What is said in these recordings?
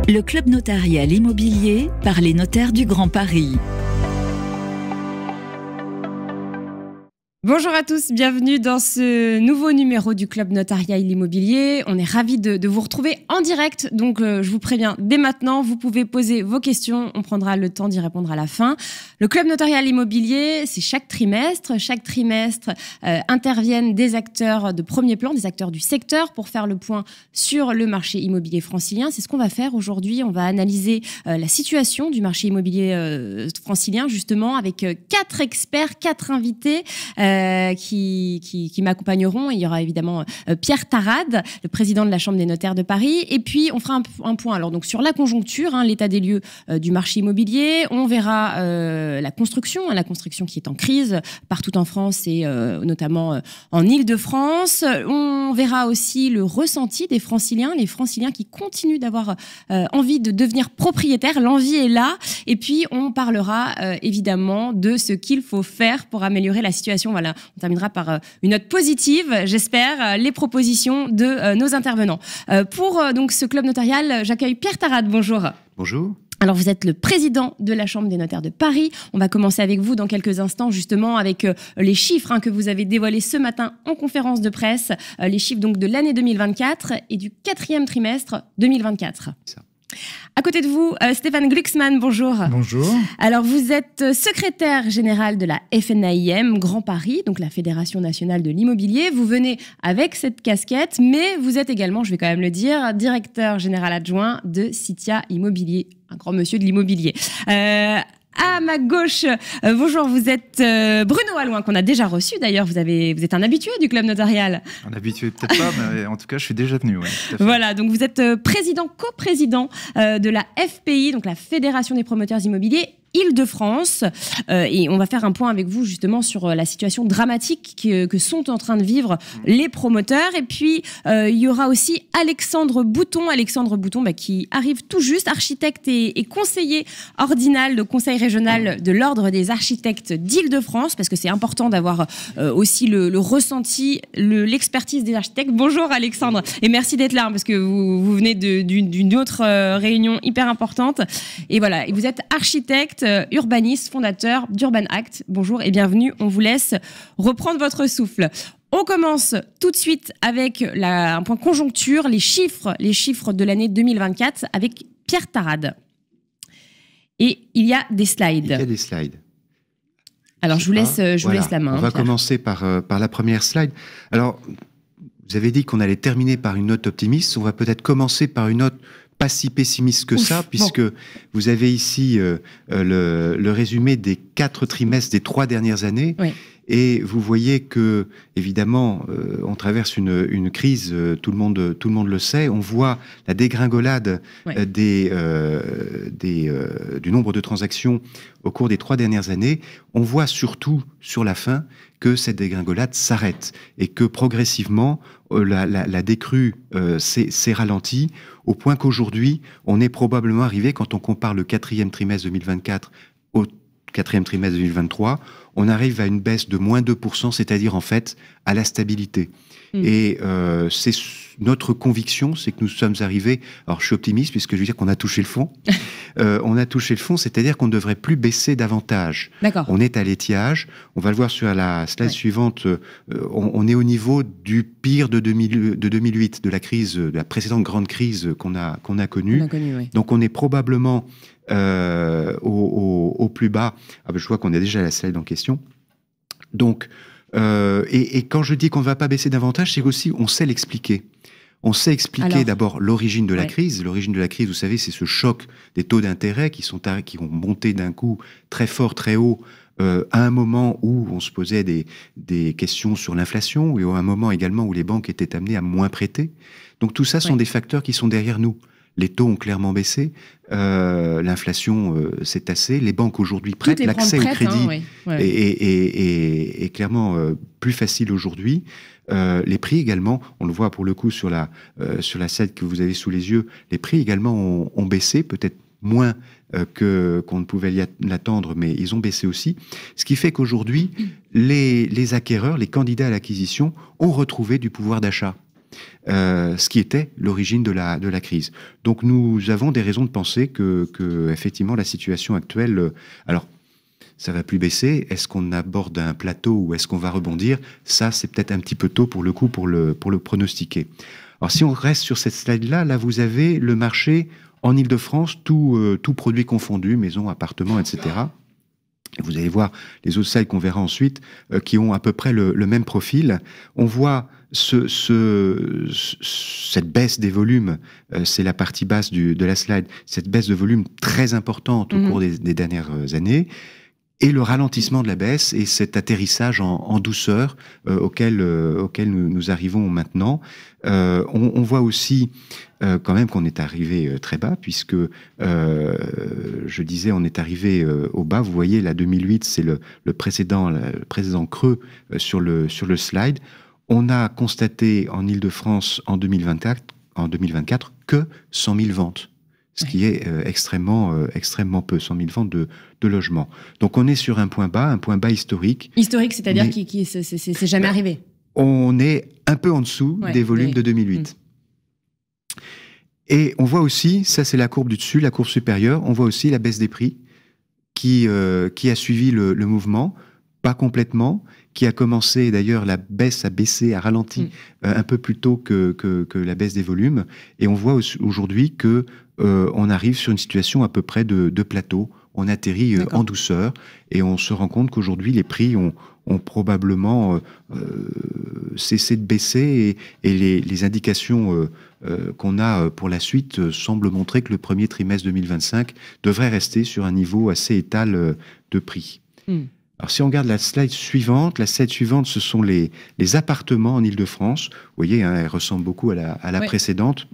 Le Club Notarial Immobilier par les notaires du Grand Paris. Bonjour à tous, bienvenue dans ce nouveau numéro du Club Notarial Immobilier. On est ravis de vous retrouver en direct, donc je vous préviens dès maintenant, vous pouvez poser vos questions, on prendra le temps d'y répondre à la fin. Le Club Notarial Immobilier, c'est chaque trimestre. Chaque trimestre interviennent des acteurs de premier plan, des acteurs du secteur pour faire le point sur le marché immobilier francilien. C'est ce qu'on va faire aujourd'hui, on va analyser la situation du marché immobilier francilien justement avec 4 experts, 4 invités qui m'accompagneront. Il y aura évidemment Pierre Tarade, le président de la Chambre des notaires de Paris. Et puis, on fera un point alors, donc, sur la conjoncture, l'état des lieux du marché immobilier. On verra la construction qui est en crise partout en France et notamment en Île-de-France. On verra aussi le ressenti des franciliens, les franciliens qui continuent d'avoir envie de devenir propriétaires. L'envie est là. Et puis, on parlera évidemment de ce qu'il faut faire pour améliorer la situation. Voilà, on terminera par une note positive, j'espère, les propositions de nos intervenants. Pour donc ce club notarial, j'accueille Pierre Tarade. Bonjour. Bonjour. Alors, vous êtes le président de la Chambre des notaires de Paris. On va commencer avec vous dans quelques instants, justement, avec les chiffres que vous avez dévoilés ce matin en conférence de presse. Les chiffres donc de l'année 2024 et du 4e trimestre 2024. Ça. À côté de vous, Stéphane Glucksmann, bonjour. Bonjour. Alors, vous êtes secrétaire général de la FNAIM Grand Paris, donc la Fédération nationale de l'immobilier. Vous venez avec cette casquette, mais vous êtes également, je vais quand même le dire, directeur général adjoint de Citia Immobilier, un grand monsieur de l'immobilier. À ma gauche, bonjour, vous êtes Bruno Allouin, qu'on a déjà reçu d'ailleurs. Vous êtes un habitué du club notarial. Un habitué peut-être pas, mais en tout cas, je suis déjà venu. Ouais, voilà, donc vous êtes coprésident de la FPI, donc la Fédération des promoteurs immobiliers Île-de-France. Et on va faire un point avec vous justement sur la situation dramatique que sont en train de vivre les promoteurs. Et puis, il y aura aussi Alexandre Bouton, qui arrive tout juste, architecte et conseiller ordinal de conseil régional de l'Ordre des architectes d'Île-de-France, parce que c'est important d'avoir aussi le ressenti, l'expertise des architectes. Bonjour Alexandre, et merci d'être là, parce que vous venez d'une autre réunion hyper importante. Et voilà, et vous êtes architecte, urbaniste, fondateur d'Urban Act. Bonjour et bienvenue. On vous laisse reprendre votre souffle. On commence tout de suite avec un point conjoncture, les chiffres de l'année 2024 avec Pierre Tarade. Et il y a des slides. Alors je vous laisse la main. On va commencer par la première slide. Alors, vous avez dit qu'on allait terminer par une note optimiste. On va peut-être commencer par une note pas si pessimiste que ça, puisque vous avez ici le résumé des 4 trimestres des 3 dernières années. Oui. Et vous voyez que, évidemment, on traverse une crise, tout le monde le sait. On voit la dégringolade du nombre de transactions au cours des 3 dernières années. On voit surtout, sur la fin, que cette dégringolade s'arrête et que, progressivement, la décrue s'est ralentie, au point qu'aujourd'hui, on est probablement arrivé, quand on compare le 4e trimestre 2024 au 4e trimestre 2023, on arrive à une baisse de moins 2%, c'est-à-dire en fait à la stabilité. Et c'est notre conviction, c'est que nous sommes arrivés, alors je suis optimiste puisque je veux dire qu'on a touché le fond, on a touché le fond, c'est-à-dire qu'on ne devrait plus baisser davantage. On est à l'étiage, on va le voir sur la slide suivante, on est au niveau du pire de 2008, de la crise, de la précédente grande crise qu'on a connue. Donc on est probablement au plus bas. Je vois qu'on a déjà la slide en question. Donc, et quand je dis qu'on ne va pas baisser davantage, c'est qu'aussi on sait l'expliquer. On sait expliquer d'abord l'origine de la crise. L'origine de la crise, vous savez, c'est ce choc des taux d'intérêt qui ont monté d'un coup très fort, très haut, à un moment où on se posait des questions sur l'inflation, et à un moment également où les banques étaient amenées à moins prêter. Donc tout ça sont des facteurs qui sont derrière nous. Les taux ont clairement baissé, l'inflation s'est tassée, les banques aujourd'hui prêtent, l'accès au crédit est clairement plus facile aujourd'hui. Les prix également, on le voit pour le coup sur la slide que vous avez sous les yeux, les prix également ont baissé, peut-être moins qu'on ne pouvait l'attendre, mais ils ont baissé aussi. Ce qui fait qu'aujourd'hui, les acquéreurs, les candidats à l'acquisition ont retrouvé du pouvoir d'achat. ce qui était l'origine de la crise. Donc nous avons des raisons de penser que effectivement la situation actuelle, alors ça va plus baisser. Est-ce qu'on aborde un plateau ou est-ce qu'on va rebondir? Ça, c'est peut-être un petit peu tôt pour le coup pour le pronostiquer. Alors si on reste sur cette slide-là, là vous avez le marché en Île-de-France, tout produit confondu, maisons, appartements, etc. Vous allez voir les autres slides qu'on verra ensuite, qui ont à peu près le même profil. On voit cette baisse des volumes, c'est la partie basse de la slide, cette baisse de volume très importante au cours des dernières années, et le ralentissement de la baisse et cet atterrissage en douceur auquel nous arrivons maintenant. On voit aussi quand même qu'on est arrivé très bas, puisque je disais on est arrivé au bas. Vous voyez, la 2008, c'est le précédent creux sur le slide. On a constaté en Île-de-France en 2024 que 100 000 ventes. Ce qui est extrêmement peu, 100 000 ventes de logements. Donc on est sur un point bas historique. Historique, c'est-à-dire qui c'est jamais arrivé. On est un peu en dessous des volumes de 2008. Et on voit aussi, ça c'est la courbe du dessus, la courbe supérieure, on voit aussi la baisse des prix qui a suivi le mouvement, pas complètement, qui a commencé, d'ailleurs la baisse a baissé, a ralenti un peu plus tôt que la baisse des volumes. Et on voit aujourd'hui que on arrive sur une situation à peu près de plateau. On atterrit en douceur et on se rend compte qu'aujourd'hui les prix ont probablement cessé de baisser et les indications qu'on a pour la suite semblent montrer que le premier trimestre 2025 devrait rester sur un niveau assez étal de prix. Alors si on regarde la slide suivante, ce sont les appartements en Île-de-France. Vous voyez, hein, elle ressemble beaucoup à la précédente.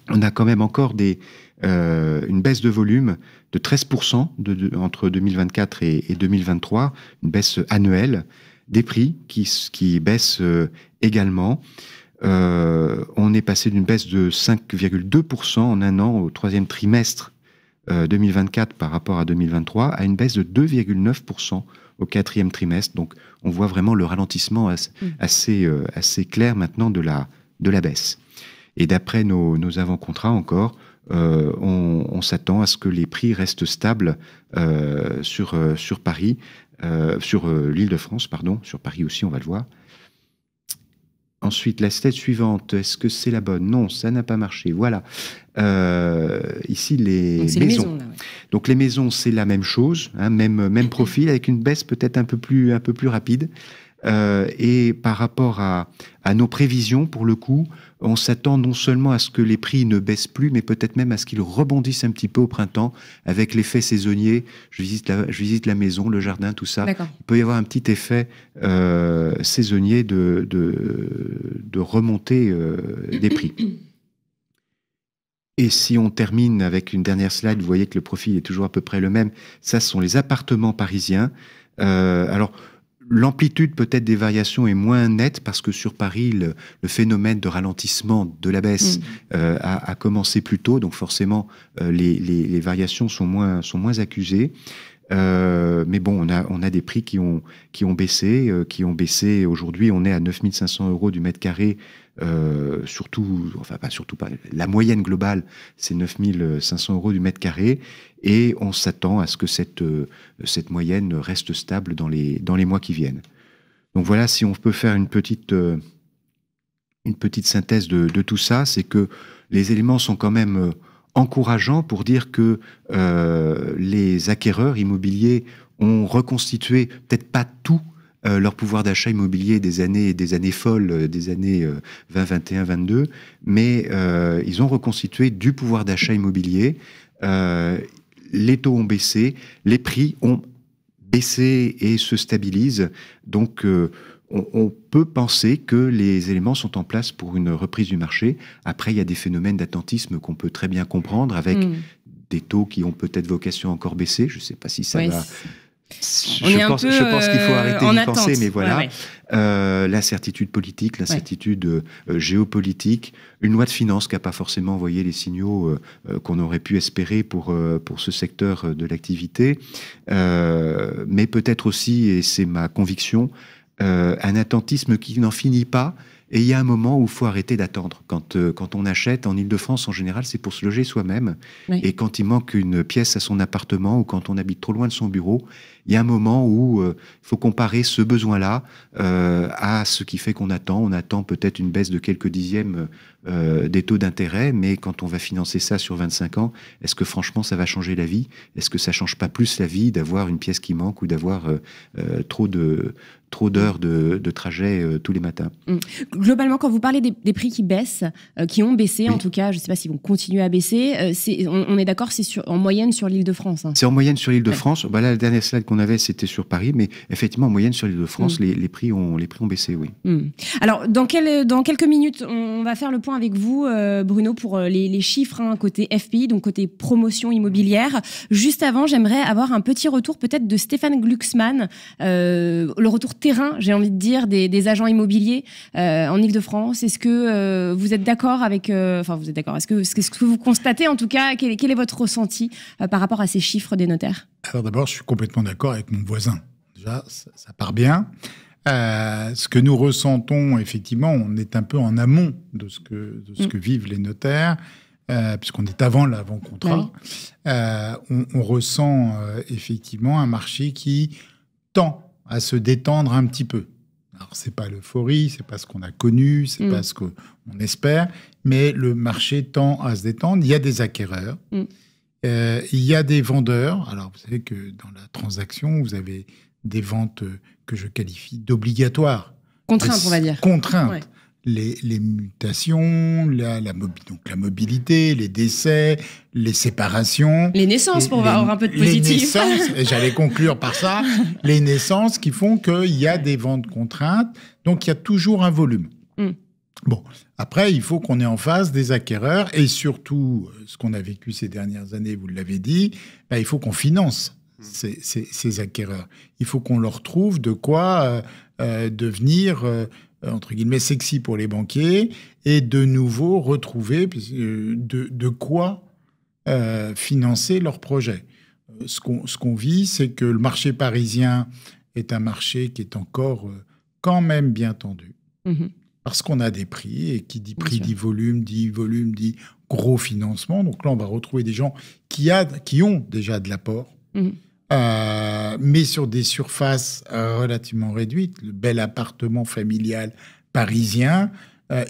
On a quand même encore une baisse de volume de 13% entre 2024 et 2023, une baisse annuelle des prix qui baissent également. On est passé d'une baisse de 5,2% en un an au troisième trimestre 2024 par rapport à 2023 à une baisse de 2,9% au quatrième trimestre. Donc on voit vraiment le ralentissement assez clair maintenant de la baisse. Et d'après nos avant-contrats encore, on s'attend à ce que les prix restent stables sur Paris, sur l'Île-de-France, pardon, sur Paris aussi, on va le voir. Ensuite, la slide suivante, est-ce que c'est la bonne? Non, ça n'a pas marché. Voilà. Ici, les maisons. Là, donc les maisons, c'est la même chose, hein, même profil, avec une baisse peut-être un peu plus rapide. Et par rapport à nos prévisions, pour le coup, on s'attend non seulement à ce que les prix ne baissent plus, mais peut-être même à ce qu'ils rebondissent un petit peu au printemps, avec l'effet saisonnier. Je visite la maison, le jardin, tout ça. Il peut y avoir un petit effet saisonnier de remontée des prix. Et si on termine avec une dernière slide, vous voyez que le profil est toujours à peu près le même. Ça, ce sont les appartements parisiens. Alors, l'amplitude peut-être des variations est moins nette parce que sur Paris, le phénomène de ralentissement de la baisse a commencé plus tôt, donc forcément les variations sont moins accusées. Mais bon, on a des prix qui ont baissé, aujourd'hui. On est à 9 500 € du mètre carré. La moyenne globale, c'est 9 500 € du mètre carré, et on s'attend à ce que cette moyenne reste stable dans les mois qui viennent. Donc voilà, si on peut faire une petite synthèse de tout ça, c'est que les éléments sont quand même encourageants pour dire que les acquéreurs immobiliers ont reconstitué, peut-être pas tout, leur pouvoir d'achat immobilier des années folles, des années 20, 21, 22, mais ils ont reconstitué du pouvoir d'achat immobilier. Les taux ont baissé, les prix ont baissé et se stabilisent. Donc, on peut penser que les éléments sont en place pour une reprise du marché. Après, il y a des phénomènes d'attentisme qu'on peut très bien comprendre, avec des taux qui ont peut-être vocation à encore baisser. Je ne sais pas si ça va... Je pense qu'il faut arrêter d'y penser, mais voilà. L'incertitude politique, l'incertitude géopolitique, une loi de finances qui n'a pas forcément envoyé les signaux qu'on aurait pu espérer pour ce secteur de l'activité, mais peut-être aussi, et c'est ma conviction, un attentisme qui n'en finit pas Et il y a un moment où il faut arrêter d'attendre. Quand on achète en Ile-de-France, en général, c'est pour se loger soi-même. Oui. Et quand il manque une pièce à son appartement ou quand on habite trop loin de son bureau, il y a un moment où il faut comparer ce besoin-là à ce qui fait qu'on attend. On attend peut-être une baisse de quelques dixièmes des taux d'intérêt, mais quand on va financer ça sur 25 ans, est-ce que franchement ça va changer la vie? Est-ce que ça change pas plus la vie d'avoir une pièce qui manque ou d'avoir trop d'heures de trajet tous les matins? Globalement, quand vous parlez des prix qui baissent, qui ont baissé, en tout cas, je ne sais pas s'ils vont continuer à baisser, on est d'accord, c'est en moyenne sur l'Île-de-France. Hein. C'est en moyenne sur l'Île-de-France. Bah là, la dernière slide qu'on avait, c'était sur Paris, mais effectivement, en moyenne sur l'Île-de-France, les prix ont baissé, oui. Alors, dans quelques minutes, on va faire le point avec vous, Bruno, pour les chiffres côté FPI, donc côté promotion immobilière. Juste avant, j'aimerais avoir un petit retour peut-être de Stéphane Glucksmann, le retour terrain, j'ai envie de dire, des agents immobiliers en Ile-de-France. Est-ce que vous êtes d'accord avec... vous êtes d'accord. Est-ce que vous constatez, en tout cas, quel est votre ressenti par rapport à ces chiffres des notaires? Alors d'abord, je suis complètement d'accord avec mon voisin. Déjà, ça part bien. Ce que nous ressentons, effectivement, on est un peu en amont de ce que vivent les notaires, puisqu'on est avant l'avant-contrat. Oui. On ressent effectivement un marché qui tend à se détendre un petit peu. Alors, c'est pas l'euphorie, c'est pas ce qu'on a connu, c'est pas ce qu'on espère, mais le marché tend à se détendre. Il y a des acquéreurs, il y a des vendeurs. Alors, vous savez que dans la transaction, vous avez des ventes que je qualifie d'obligatoires. Contraintes, on va dire. Contraintes. Ouais. Les mutations, donc la mobilité, les décès, les séparations. Les naissances, pour avoir un peu de positif. Les naissances, et j'allais conclure par ça, les naissances qui font qu'il y a des ventes contraintes, donc il y a toujours un volume. Bon, après, il faut qu'on ait en face des acquéreurs, et surtout, ce qu'on a vécu ces dernières années, vous l'avez dit, il faut qu'on finance ces acquéreurs. Il faut qu'on leur trouve de quoi devenir... entre guillemets, sexy pour les banquiers, et de nouveau retrouver de quoi financer leurs projets. Ce qu'on vit, c'est que le marché parisien est un marché qui est encore quand même bien tendu, parce qu'on a des prix, et qui dit prix dit volume, dit gros financement. Donc là, on va retrouver des gens qui ont déjà de l'apport, mais sur des surfaces relativement réduites. Le bel appartement familial parisien,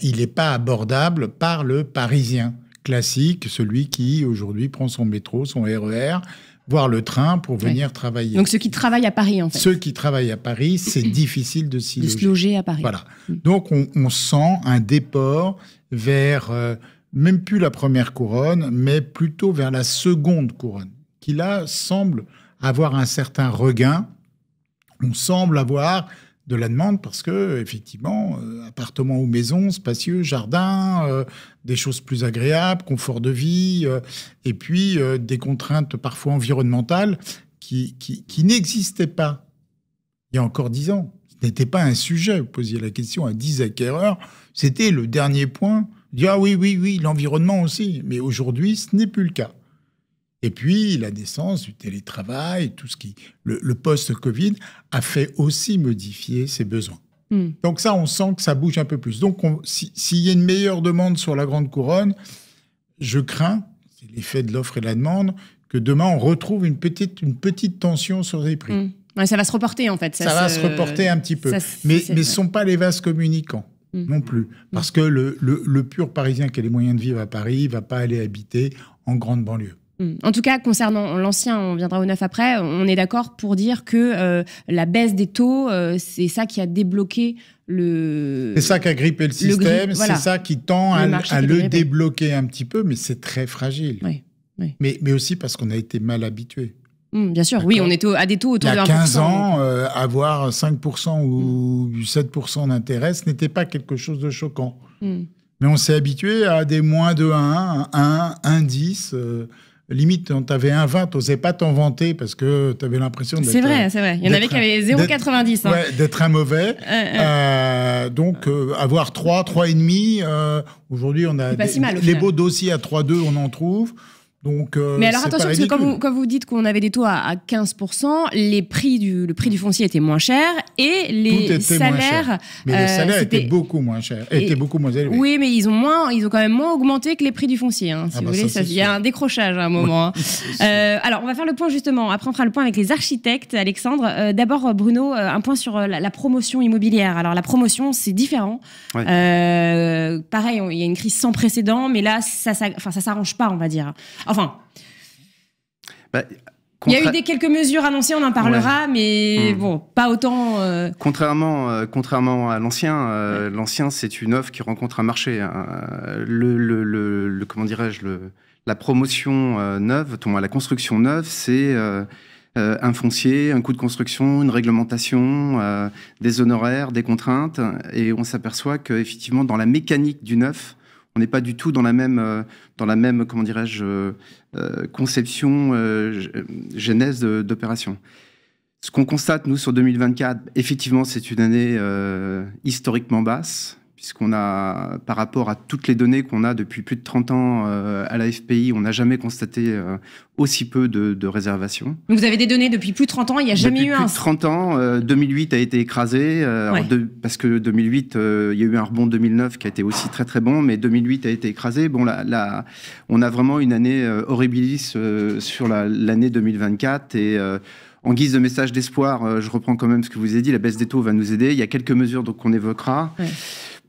il n'est pas abordable par le Parisien classique, celui qui aujourd'hui prend son métro, son RER, voire le train pour venir travailler. Donc ceux qui travaillent à Paris, en fait. Ceux qui travaillent à Paris, c'est difficile de s'y loger. De se loger à Paris. Voilà. Donc on sent un déport vers, même plus la première couronne, mais plutôt vers la seconde couronne, qui là semble avoir un certain regain. On semble avoir de la demande parce que, effectivement, appartement ou maison, spacieux, jardin, des choses plus agréables, confort de vie, et puis des contraintes parfois environnementales qui n'existaient pas il y a encore 10 ans. Ce n'était pas un sujet. Vous posiez la question à 10 acquéreurs, c'était le dernier point. Dire ah oui, l'environnement aussi. Mais aujourd'hui, ce n'est plus le cas. Et puis, la naissance du télétravail, tout ce qui... Le post-Covid a fait aussi modifier ses besoins. Donc ça, on sent que ça bouge un peu plus. Donc, s'il y a une meilleure demande sur la Grande Couronne, je crains, c'est l'effet de l'offre et de la demande, que demain, on retrouve une petite tension sur les prix. Ouais, ça va se reporter, en fait. Ça va se reporter un petit peu. Mais ce ne sont pas les vases communicants. Non plus. Parce que le pur Parisien qui a les moyens de vivre à Paris ne va pas aller habiter en grande banlieue. En tout cas, concernant l'ancien, on viendra au neuf après, on est d'accord pour dire que la baisse des taux, c'est ça qui a débloqué le... C'est ça qui a grippé le système, c'est ça qui tend à le débloquer un petit peu, mais c'est très fragile. Oui. Mais aussi parce qu'on a été mal habitué. Bien sûr, oui, on est à des taux autour de 1%. Il y a 15 ans, avoir 5% ou 7% d'intérêt, ce n'était pas quelque chose de choquant. Mais on s'est habitué à des moins de 1, 1,10... limite, quand tu avais 1,20, tu n'osais pas t'en vanter parce que tu avais l'impression d'être... C'est vrai. Il y en avait qui avaient 0,90. Ouais, d'être un mauvais. Donc, avoir 3,5, aujourd'hui, on a... pas si mal, les beaux dossiers à 3,2, on en trouve. Donc, mais alors attention, parce que quand vous dites qu'on avait des taux à 15%, le prix du foncier était moins cher et les salaires... Mais les salaires étaient beaucoup moins chers, étaient beaucoup moins élevés. Oui, mais ils ont quand même moins augmenté que les prix du foncier. Hein, si vous voulez, il y a un décrochage à un moment. Alors, on va faire le point justement. Après, on fera le point avec les architectes, Alexandre. D'abord, Bruno, un point sur la promotion immobilière. Alors, la promotion, c'est différent. Ouais. Pareil, il y a une crise sans précédent, mais là, ça s'arrange pas, on va dire. Enfin, il y a eu quelques mesures annoncées, on en parlera, mais bon, pas autant. Contrairement à l'ancien, l'ancien c'est une offre qui rencontre un marché. Comment dirais-je, la promotion neuve, la construction neuve, c'est un foncier, un coût de construction, une réglementation, des honoraires, des contraintes, et on s'aperçoit qu'effectivement dans la mécanique du neuf, on n'est pas du tout dans la même comment dirais-je, conception, genèse d'opération. Ce qu'on constate, nous, sur 2024, effectivement, c'est une année historiquement basse, puisqu'on a, par rapport à toutes les données qu'on a depuis plus de 30 ans à la FPI, on n'a jamais constaté aussi peu de réservations. Vous avez des données depuis plus de 30 ans, il n'y a jamais eu un... Depuis plus de 30 ans, 2008 a été écrasé, parce que 2008, il y a eu un rebond 2009 qui a été aussi très très bon, mais 2008 a été écrasé. Bon, on a vraiment une année horribilis sur l'année 2024, et... en guise de message d'espoir, je reprends quand même ce que vous avez dit, la baisse des taux va nous aider. Il y a quelques mesures qu'on évoquera. Ouais.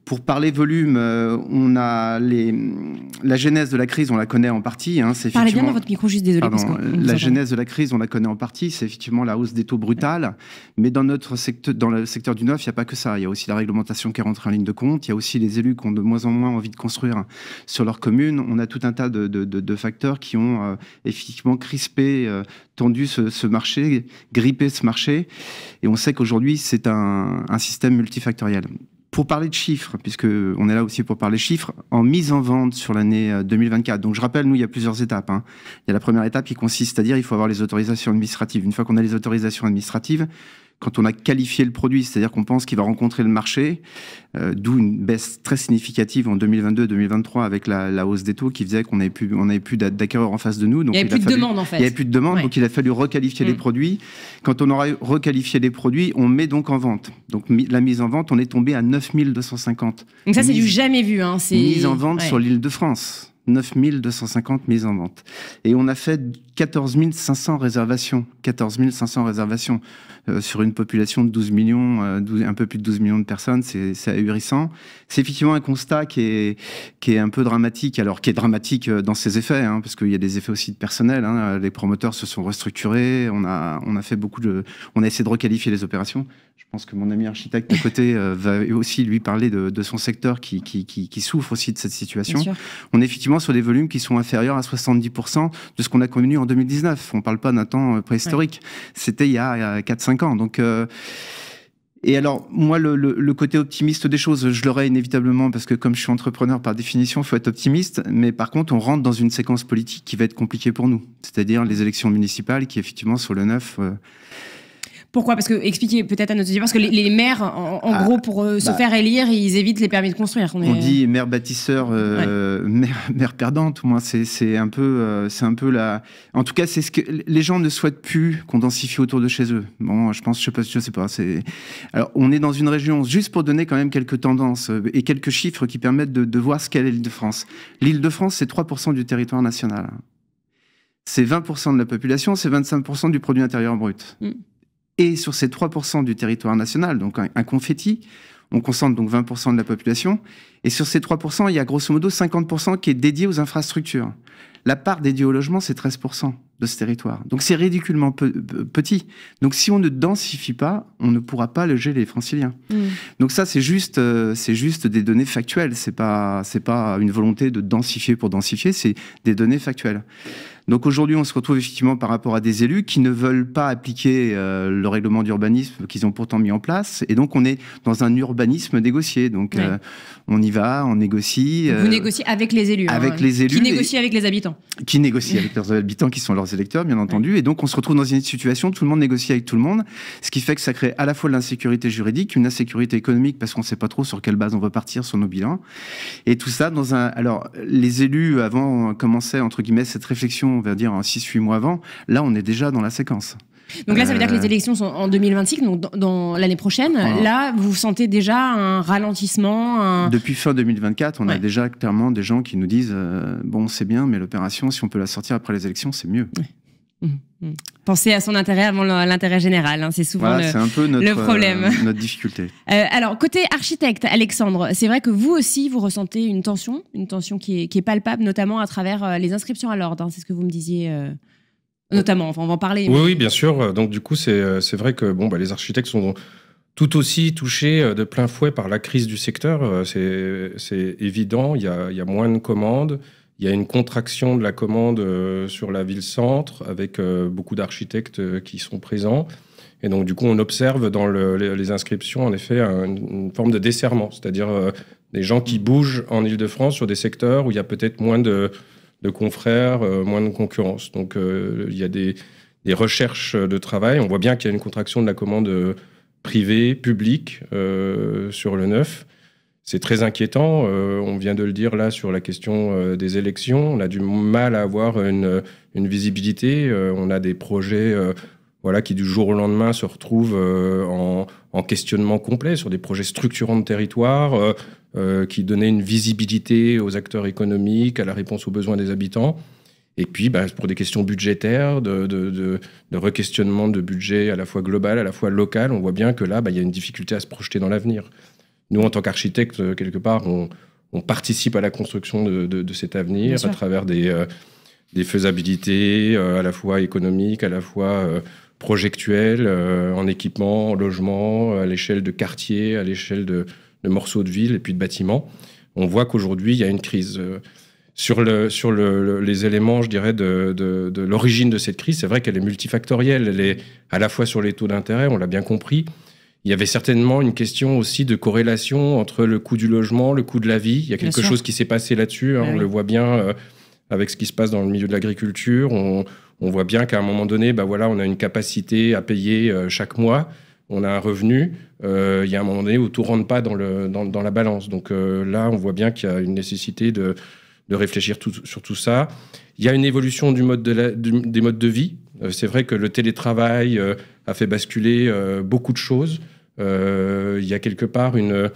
Pour parler volume, on a la genèse de la crise, on la connaît en partie. Hein, Parlez bien dans votre micro, juste désolé. La genèse de la crise, on la connaît en partie. C'est effectivement la hausse des taux brutale. Mais dans le secteur du neuf, il n'y a pas que ça. Il y a aussi la réglementation qui est rentrée en ligne de compte. Il y a aussi les élus qui ont de moins en moins envie de construire sur leur commune. On a tout un tas de facteurs qui ont effectivement crispé, tendu ce marché, grippé ce marché. Et on sait qu'aujourd'hui, c'est un système multifactoriel. Pour parler de chiffres, puisqu'on est là aussi pour parler chiffres, en mise en vente sur l'année 2024, donc je rappelle, nous, il y a plusieurs étapes. Hein. Il y a la première étape qui consiste à dire qu'il faut avoir les autorisations administratives. Une fois qu'on a les autorisations administratives, quand on a qualifié le produit, c'est-à-dire qu'on pense qu'il va rencontrer le marché, d'où une baisse très significative en 2022-2023 avec la hausse des taux qui faisait qu'on n'avait plus d'acquéreurs en face de nous. Donc il n'y avait plus de demande en fait. Il n'y avait plus de demande, donc il a fallu requalifier les produits. Quand on aura requalifié les produits, on met donc en vente. Donc la mise en vente, on est tombé à 9 250. Donc ça, c'est du jamais vu. Hein. Mise en vente sur l'Île-de-France. 9 250 mises en vente. Et on a fait 14 500 réservations. 14 500 réservations sur une population de 12 millions, un peu plus de 12 millions de personnes. C'est ahurissant. C'est effectivement un constat qui est un peu dramatique. Alors, qui est dramatique dans ses effets, hein, parce qu'il y a des effets aussi de personnel. Hein. Les promoteurs se sont restructurés. On a fait on a essayé de requalifier les opérations. Je pense que mon ami architecte à côté va aussi lui parler de son secteur qui souffre aussi de cette situation. On est effectivement sur des volumes qui sont inférieurs à 70% de ce qu'on a connu en 2019. On ne parle pas d'un temps préhistorique. Ouais. C'était il y a 4-5 ans. Donc, et alors, moi, le côté optimiste des choses, je l'aurai inévitablement parce que comme je suis entrepreneur par définition, il faut être optimiste. Mais par contre, on rentre dans une séquence politique qui va être compliquée pour nous. C'est-à-dire les élections municipales qui, effectivement, sur le neuf... Pourquoi ? Parce que, expliquez peut-être à notre audience, parce que les maires, en gros, pour se faire élire, ils évitent les permis de construire. On dit maire bâtisseur, maire perdante, au moins, c'est un peu la... En tout cas, c'est ce que les gens ne souhaitent plus qu'on densifie autour de chez eux. Bon, je sais pas. Alors, on est dans une région, juste pour donner quand même quelques tendances et quelques chiffres qui permettent de voir ce qu'est l'Île-de-France. L'Île-de-France, c'est 3% du territoire national. C'est 20% de la population, c'est 25% du produit intérieur brut. Et sur ces 3% du territoire national, donc un confetti, on concentre donc 20% de la population. Et sur ces 3%, il y a grosso modo 50% qui est dédié aux infrastructures. La part dédiée au logement, c'est 13% de ce territoire. Donc c'est ridiculement petit. Donc si on ne densifie pas, on ne pourra pas loger les franciliens. Donc ça, c'est juste des données factuelles. C'est pas une volonté de densifier pour densifier, c'est des données factuelles. Donc aujourd'hui, on se retrouve effectivement par rapport à des élus qui ne veulent pas appliquer le règlement d'urbanisme qu'ils ont pourtant mis en place. Et donc, on est dans un urbanisme négocié. Donc, on y va, on négocie. Vous négociez avec les élus. Avec les élus. Qui négocient avec les habitants. Qui négocient avec leurs habitants, qui sont leurs électeurs, bien entendu. Et donc, on se retrouve dans une situation où tout le monde négocie avec tout le monde. Ce qui fait que ça crée à la fois de l'insécurité juridique, une insécurité économique, parce qu'on ne sait pas trop sur quelle base on va partir sur nos bilans. Et tout ça dans un... Alors, les élus, avant, commençaient, entre guillemets, cette réflexion, on va dire, 6-8 mois avant. Là, on est déjà dans la séquence. Donc là, ça veut dire que les élections sont en 2026, donc dans l'année prochaine. Là, vous sentez déjà un ralentissement Depuis fin 2024, on a déjà clairement des gens qui nous disent bon, c'est bien, mais l'opération, si on peut la sortir après les élections, c'est mieux. Penser à son intérêt avant l'intérêt général, hein, c'est souvent c'est un peu le problème. Notre difficulté. Alors, côté architecte, Alexandre, c'est vrai que vous aussi, vous ressentez une tension qui est palpable, notamment à travers les inscriptions à l'ordre. Hein, c'est ce que vous me disiez... Notamment, enfin, on va en parler. Oui, bien sûr. Donc du coup, c'est vrai que les architectes sont tout aussi touchés de plein fouet par la crise du secteur. C'est évident, il y a moins de commandes, il y a une contraction de la commande sur la ville-centre, avec beaucoup d'architectes qui sont présents. Et donc du coup, on observe dans les inscriptions, en effet, une forme de desserrement, c'est-à-dire des gens qui bougent en Île-de-France sur des secteurs où il y a peut-être moins de confrères, moins de concurrence. Donc, il y a des recherches de travail. On voit bien qu'il y a une contraction de la commande privée, publique, sur le neuf. C'est très inquiétant. On vient de le dire là sur la question des élections. On a du mal à avoir une visibilité. On a des projets qui, du jour au lendemain, se retrouvent en questionnement complet sur des projets structurants de territoire, qui donnaient une visibilité aux acteurs économiques, à la réponse aux besoins des habitants. Et puis, pour des questions budgétaires, de re-questionnement de budget à la fois global, à la fois local, on voit bien que là, il y a une difficulté à se projeter dans l'avenir. Nous, en tant qu'architectes, quelque part, on participe à la construction de cet avenir à travers des faisabilités à la fois économiques, à la fois projectuelles, en équipement, en logement, à l'échelle de quartiers, à l'échelle de morceaux de ville et puis de bâtiments. On voit qu'aujourd'hui, il y a une crise. Sur les éléments, je dirais, de l'origine de cette crise, c'est vrai qu'elle est multifactorielle. Elle est à la fois sur les taux d'intérêt, on l'a bien compris. Il y avait certainement une question aussi de corrélation entre le coût du logement, le coût de la vie. Il y a quelque chose qui s'est passé là-dessus. On le voit bien avec ce qui se passe dans le milieu de l'agriculture. On voit bien qu'à un moment donné, on a une capacité à payer chaque mois. On a un revenu. Il y a un moment donné où tout ne rentre pas dans la balance. Donc là, on voit bien qu'il y a une nécessité de réfléchir sur tout ça. Il y a une évolution des modes de vie. C'est vrai que le télétravail a fait basculer beaucoup de choses. Il y a quelque part un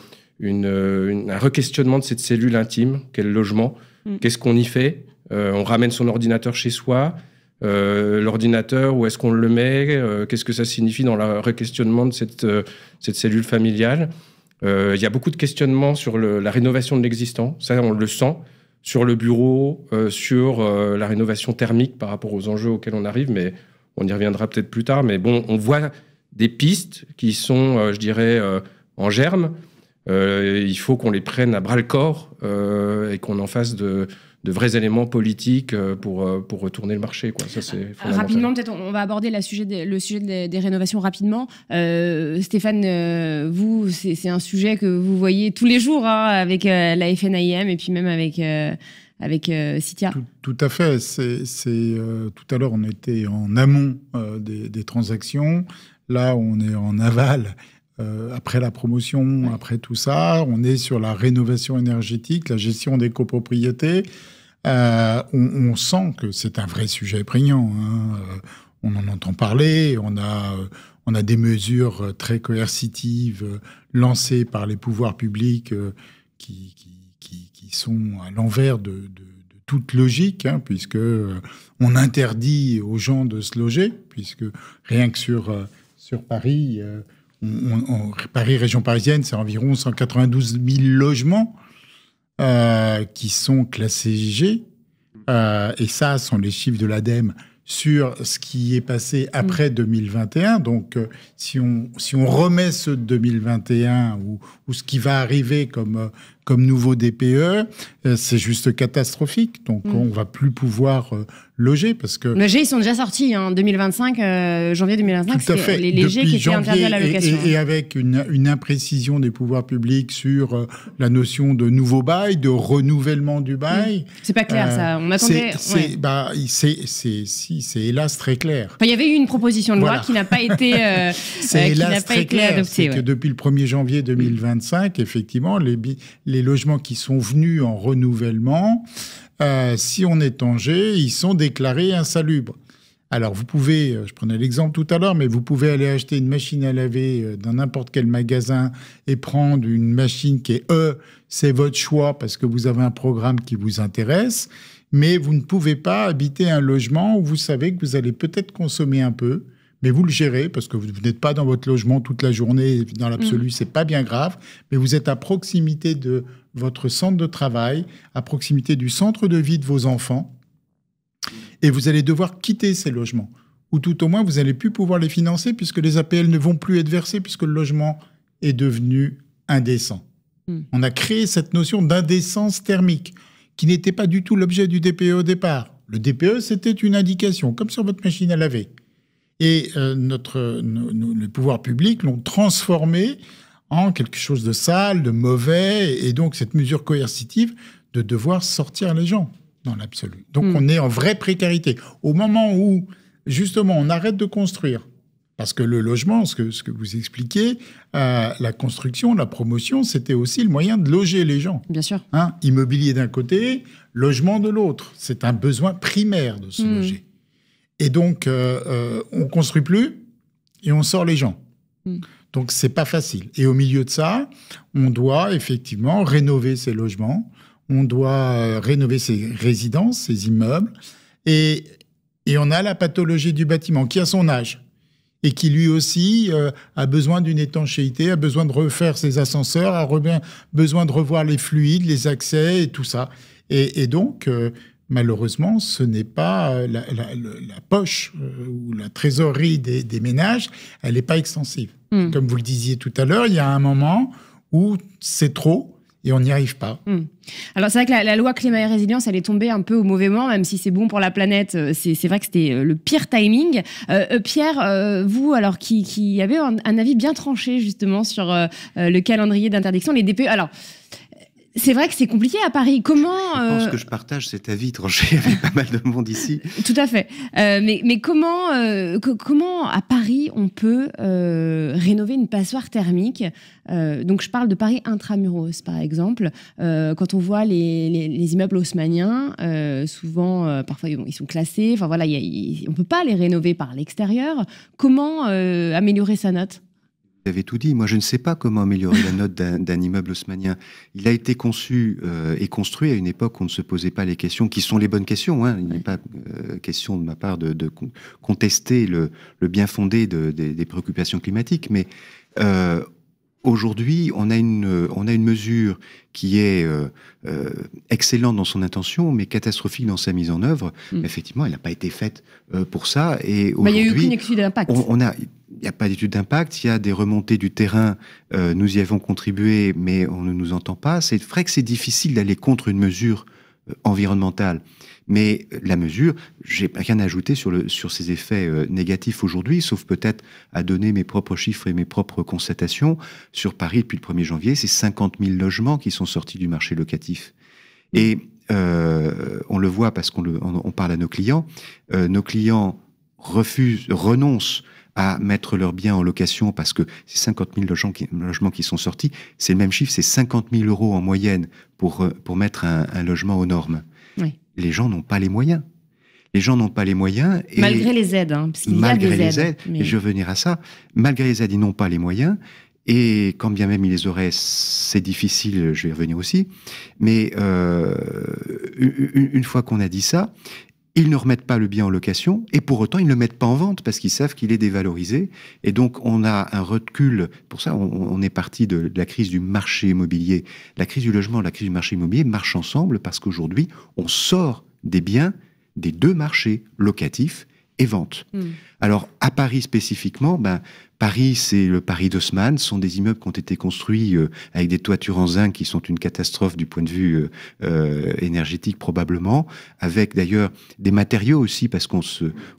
re-questionnement de cette cellule intime qu'est le logement. Qu'est-ce qu'on y fait ? On ramène son ordinateur chez soi. L'ordinateur, où est-ce qu'on le met ? Qu'est-ce que ça signifie dans le re-questionnement de cette cellule familiale ? Il y a beaucoup de questionnements sur la rénovation de l'existant. Ça, on le sent. Sur le bureau, sur la rénovation thermique par rapport aux enjeux auxquels on arrive, mais on y reviendra peut-être plus tard. Mais bon, on voit des pistes qui sont, je dirais, en germe. Il faut qu'on les prenne à bras-le-corps et qu'on en fasse de vrais éléments politiques pour retourner le marché, quoi. Ça, c'est fondamental. Rapidement, peut-être, on va aborder le sujet des rénovations rapidement. Stéphane, vous, c'est un sujet que vous voyez tous les jours avec la FNAIM et puis même avec Citia. Tout à fait. Tout à l'heure, on était en amont des transactions. Là, on est en aval. Après la promotion, après tout ça, on est sur la rénovation énergétique, la gestion des copropriétés. On sent que c'est un vrai sujet prégnant. On en entend parler. On a des mesures très coercitives lancées par les pouvoirs publics qui sont à l'envers de toute logique, puisque on interdit aux gens de se loger, puisque rien que sur Paris. Paris, région parisienne, c'est environ 192 000 logements qui sont classés G. Et ça sont les chiffres de l'ADEME sur ce qui est passé après 2021. Donc, si on remet ceux de 2021 ou ce qui va arriver comme comme nouveau DPE, c'est juste catastrophique. Donc, on va plus pouvoir loger parce que... Les G, ils sont déjà sortis, en 2025, janvier 2025, c'est les G qui étaient interdits à la location. Et avec une imprécision des pouvoirs publics sur la notion de nouveau bail, de renouvellement du bail. C'est pas clair, ça. On attendait... C'est hélas très clair. Enfin, il y avait eu une proposition de loi qui n'a pas été, adoptée. C'est que depuis le 1er janvier 2025, effectivement, les logements qui sont venus en renouvellement, si on est en G, ils sont déclarés insalubres. Alors, vous pouvez, je prenais l'exemple tout à l'heure, mais vous pouvez aller acheter une machine à laver dans n'importe quel magasin et prendre une machine qui est c'est votre choix parce que vous avez un programme qui vous intéresse, mais vous ne pouvez pas habiter un logement où vous savez que vous allez peut-être consommer un peu, mais vous le gérez parce que vous n'êtes pas dans votre logement toute la journée. Dans l'absolu, c'est pas bien grave, mais vous êtes à proximité de votre centre de travail, à proximité du centre de vie de vos enfants, et vous allez devoir quitter ces logements. Ou tout au moins, vous n'allez plus pouvoir les financer puisque les APL ne vont plus être versés puisque le logement est devenu indécent. On a créé cette notion d'indécence thermique qui n'était pas du tout l'objet du DPE au départ. Le DPE, c'était une indication, comme sur votre machine à laver. Et les pouvoirs publics l'ont transformé en quelque chose de sale, de mauvais, et donc cette mesure coercitive de devoir sortir les gens dans l'absolu. Donc on est en vraie précarité. Au moment où, justement, on arrête de construire, parce que le logement, ce que vous expliquez, la construction, la promotion, c'était aussi le moyen de loger les gens. Bien sûr. Immobilier d'un côté, logement de l'autre. C'est un besoin primaire de se loger. Et donc, on construit plus et on sort les gens. Donc, c'est pas facile. Et au milieu de ça, on doit effectivement rénover ces logements, on doit rénover ces résidences, ces immeubles, et on a la pathologie du bâtiment qui a son âge et qui lui aussi a besoin d'une étanchéité, a besoin de refaire ses ascenseurs, a besoin de revoir les fluides, les accès et tout ça. Et donc... malheureusement, ce n'est pas la poche ou la trésorerie des ménages, elle n'est pas extensive. Comme vous le disiez tout à l'heure, il y a un moment où c'est trop et on n'y arrive pas. Alors c'est vrai que la loi climat et résilience, elle est tombée un peu au mauvais moment, même si c'est bon pour la planète, c'est vrai que c'était le pire timing. Pierre, vous, alors qui avez un avis bien tranché justement sur le calendrier d'interdiction, les DPE, alors... C'est vrai que c'est compliqué à Paris. Comment Je pense que je partage cet avis tranché avec pas mal de monde ici. Tout à fait. Mais comment à Paris on peut rénover une passoire thermique donc je parle de Paris intramuros par exemple. Quand on voit les immeubles haussmanniens, souvent parfois ils sont classés. Enfin voilà, on peut pas les rénover par l'extérieur. Comment améliorer sa note ? Vous avez tout dit. Moi, je ne sais pas comment améliorer la note d'un immeuble haussmannien. Il a été conçu et construit à une époque où on ne se posait pas les questions, qui sont les bonnes questions. Il n'est pas question de ma part de contester le bien fondé des préoccupations climatiques. Mais aujourd'hui, on a une mesure qui est excellente dans son intention, mais catastrophique dans sa mise en œuvre. Effectivement, elle n'a pas été faite pour ça. Et il n'y a eu aucune étude d'impact. Il n'y a pas d'étude d'impact, il y a des remontées du terrain, nous y avons contribué, mais on ne nous entend pas. C'est vrai que c'est difficile d'aller contre une mesure environnementale. Mais la mesure, j'ai rien à ajouter sur ses effets négatifs aujourd'hui, sauf peut-être à donner mes propres chiffres et mes propres constatations. Sur Paris, depuis le 1er janvier, c'est 50 000 logements qui sont sortis du marché locatif. Et on le voit parce qu'on parle à nos clients. Nos clients renoncent à mettre leurs biens en location parce que ces 50 000 logements qui sont sortis, c'est le même chiffre, c'est 50 000 € en moyenne pour mettre un logement aux normes. Oui. Les gens n'ont pas les moyens. Les gens n'ont pas les moyens. Et malgré les aides, parce qu'il y a des aides. Et je vais revenir à ça. Malgré les aides, ils n'ont pas les moyens. Et quand bien même ils les auraient, c'est difficile, je vais y revenir aussi. Mais une fois qu'on a dit ça, ils ne remettent pas le bien en location et pour autant, ils ne le mettent pas en vente parce qu'ils savent qu'il est dévalorisé. Et donc, on a un recul. Pour ça, on est parti de la crise du marché immobilier. La crise du logement, la crise du marché immobilier marchent ensemble parce qu'aujourd'hui, on sort des biens des deux marchés, locatifs et vente. Alors, à Paris spécifiquement, Paris, c'est le Paris d'Haussmann. Ce sont des immeubles qui ont été construits avec des toitures en zinc qui sont une catastrophe du point de vue énergétique probablement, avec d'ailleurs des matériaux aussi, parce qu'on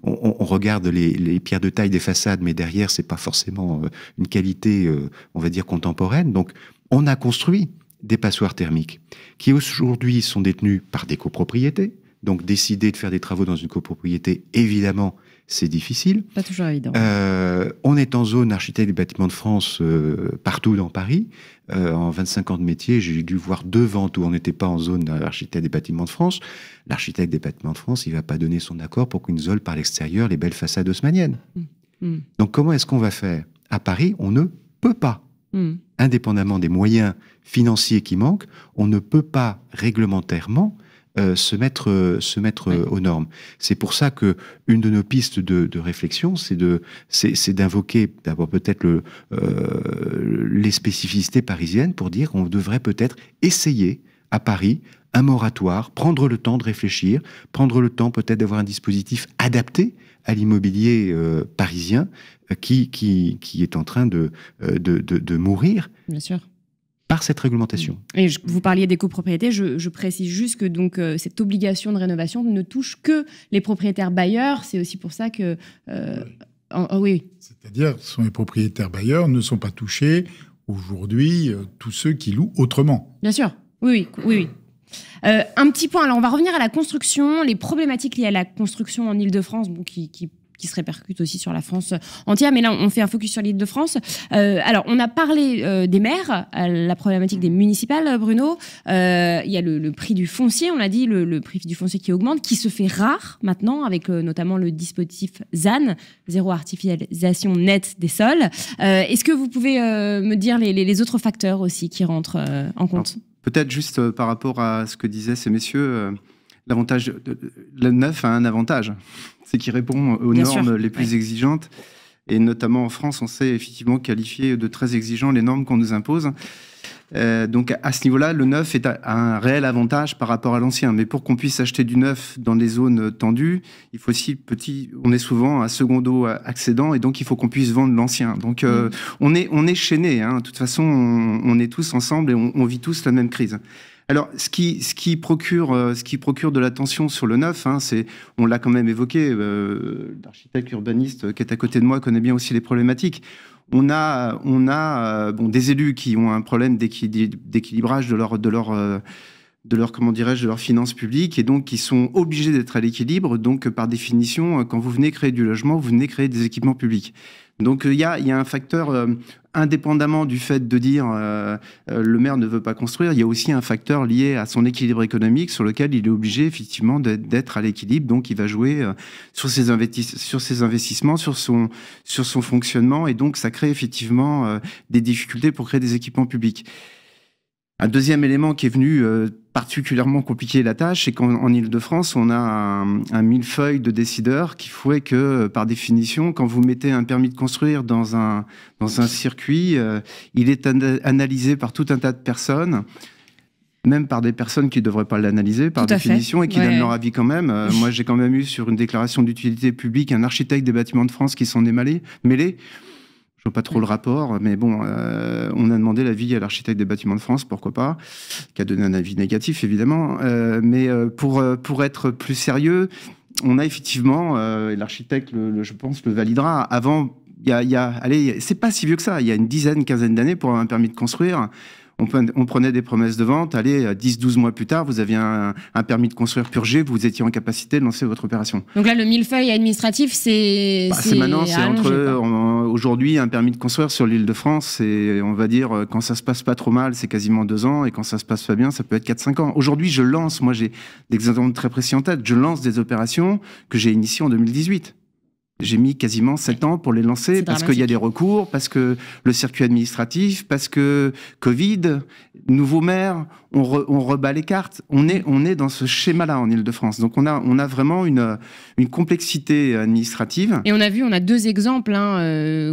regarde les pierres de taille des façades, mais derrière, c'est pas forcément une qualité, on va dire, contemporaine. Donc, on a construit des passoires thermiques qui aujourd'hui sont détenues par des copropriétés. Donc, décider de faire des travaux dans une copropriété, évidemment, c'est difficile. Pas toujours évident. On est en zone architecte des bâtiments de France partout dans Paris. En 25 ans de métier, j'ai dû voir 2 ventes où on n'était pas en zone architecte des bâtiments de France. L'architecte des bâtiments de France, il ne va pas donner son accord pour qu'on isole par l'extérieur les belles façades haussmanniennes. Donc comment est-ce qu'on va faire? À Paris, on ne peut pas. Indépendamment des moyens financiers qui manquent, on ne peut pas réglementairement se mettre aux normes. C'est pour ça que une de nos pistes de réflexion, c'est d'invoquer d'abord peut-être les spécificités parisiennes pour dire qu'on devrait peut-être essayer à Paris un moratoire, prendre le temps de réfléchir, prendre le temps peut-être d'avoir un dispositif adapté à l'immobilier parisien qui est en train de mourir. Bien sûr. Par cette réglementation. Et vous parliez des copropriétés, je précise juste que donc, cette obligation de rénovation ne touche que les propriétaires bailleurs. C'est aussi pour ça que... oui. C'est-à-dire que les propriétaires bailleurs ne sont pas touchés aujourd'hui, tous ceux qui louent autrement. Bien sûr, oui. Un petit point, alors on va revenir à la construction, les problématiques liées à la construction en Ile-de-France, bon, qui se répercute aussi sur la France entière, mais là on fait un focus sur l'Île-de-France. Alors on a parlé des maires, la problématique des municipales, Bruno. Il y a le prix du foncier, on l'a dit, le prix du foncier qui augmente, qui se fait rare maintenant avec notamment le dispositif ZAN, zéro artificialisation nette des sols. Est-ce que vous pouvez me dire les autres facteurs aussi qui rentrent en compte? Peut-être juste par rapport à ce que disaient ces messieurs, le neuf a un avantage, c'est qu'il répond aux normes les plus exigeantes. Et notamment en France, on sait effectivement qualifier de très exigeants les normes qu'on nous impose. Donc à ce niveau-là, le neuf est un réel avantage par rapport à l'ancien. Mais pour qu'on puisse acheter du neuf dans des zones tendues, il faut aussi on est souvent un secondo accédant et donc il faut qu'on puisse vendre l'ancien. Donc on est chaînés. Hein. De toute façon, on est tous ensemble et on vit tous la même crise. Alors, ce qui procure de l'attention sur le neuf, hein, on l'a quand même évoqué. L'architecte urbaniste qui est à côté de moi connaît bien aussi les problématiques. On a des élus qui ont un problème d'équilibrage de leurs finances publiques et donc qui sont obligés d'être à l'équilibre. Donc, par définition, quand vous venez créer du logement, vous venez créer des équipements publics. Donc, il y a un facteur, indépendamment du fait de dire le maire ne veut pas construire, il y a aussi un facteur lié à son équilibre économique sur lequel il est obligé effectivement d'être à l'équilibre. Donc, il va jouer sur ses investissements, sur son fonctionnement. Et donc, ça crée effectivement des difficultés pour créer des équipements publics. Un deuxième élément qui est venu particulièrement compliquer la tâche, c'est qu'en Ile-de-France, on a un millefeuille de décideurs qui fait que, par définition, quand vous mettez un permis de construire dans un circuit, il est analysé par tout un tas de personnes, même par des personnes qui ne devraient pas l'analyser, par définition, et qui donnent leur avis quand même. Moi, j'ai quand même eu sur une déclaration d'utilité publique un architecte des bâtiments de France qui s'en est mêlé. Je vois pas trop le rapport, mais bon, on a demandé l'avis à l'architecte des bâtiments de France, pourquoi pas, qui a donné un avis négatif, évidemment. Mais pour être plus sérieux, on a effectivement, et l'architecte, je pense, le validera, avant, allez, c'est pas si vieux que ça, il y a une quinzaine d'années, pour avoir un permis de construire, on prenait des promesses de vente, allez, 10-12 mois plus tard, vous aviez un permis de construire purgé, vous étiez en capacité de lancer votre opération. Donc là, le millefeuille administratif, c'est maintenant, c'est aujourd'hui, un permis de construire sur l'Île-de-France, on va dire, quand ça se passe pas trop mal, c'est quasiment 2 ans, et quand ça se passe pas bien, ça peut être 4-5 ans. Aujourd'hui, moi j'ai des exemples très précis en tête, je lance des opérations que j'ai initiées en 2018. J'ai mis quasiment 7 ans pour les lancer parce qu'il y a des recours, parce que le circuit administratif, parce que Covid, nouveau maire, on rebat les cartes. On est dans ce schéma-là en Ile-de-France. Donc on a vraiment une complexité administrative. Et on a 2 exemples.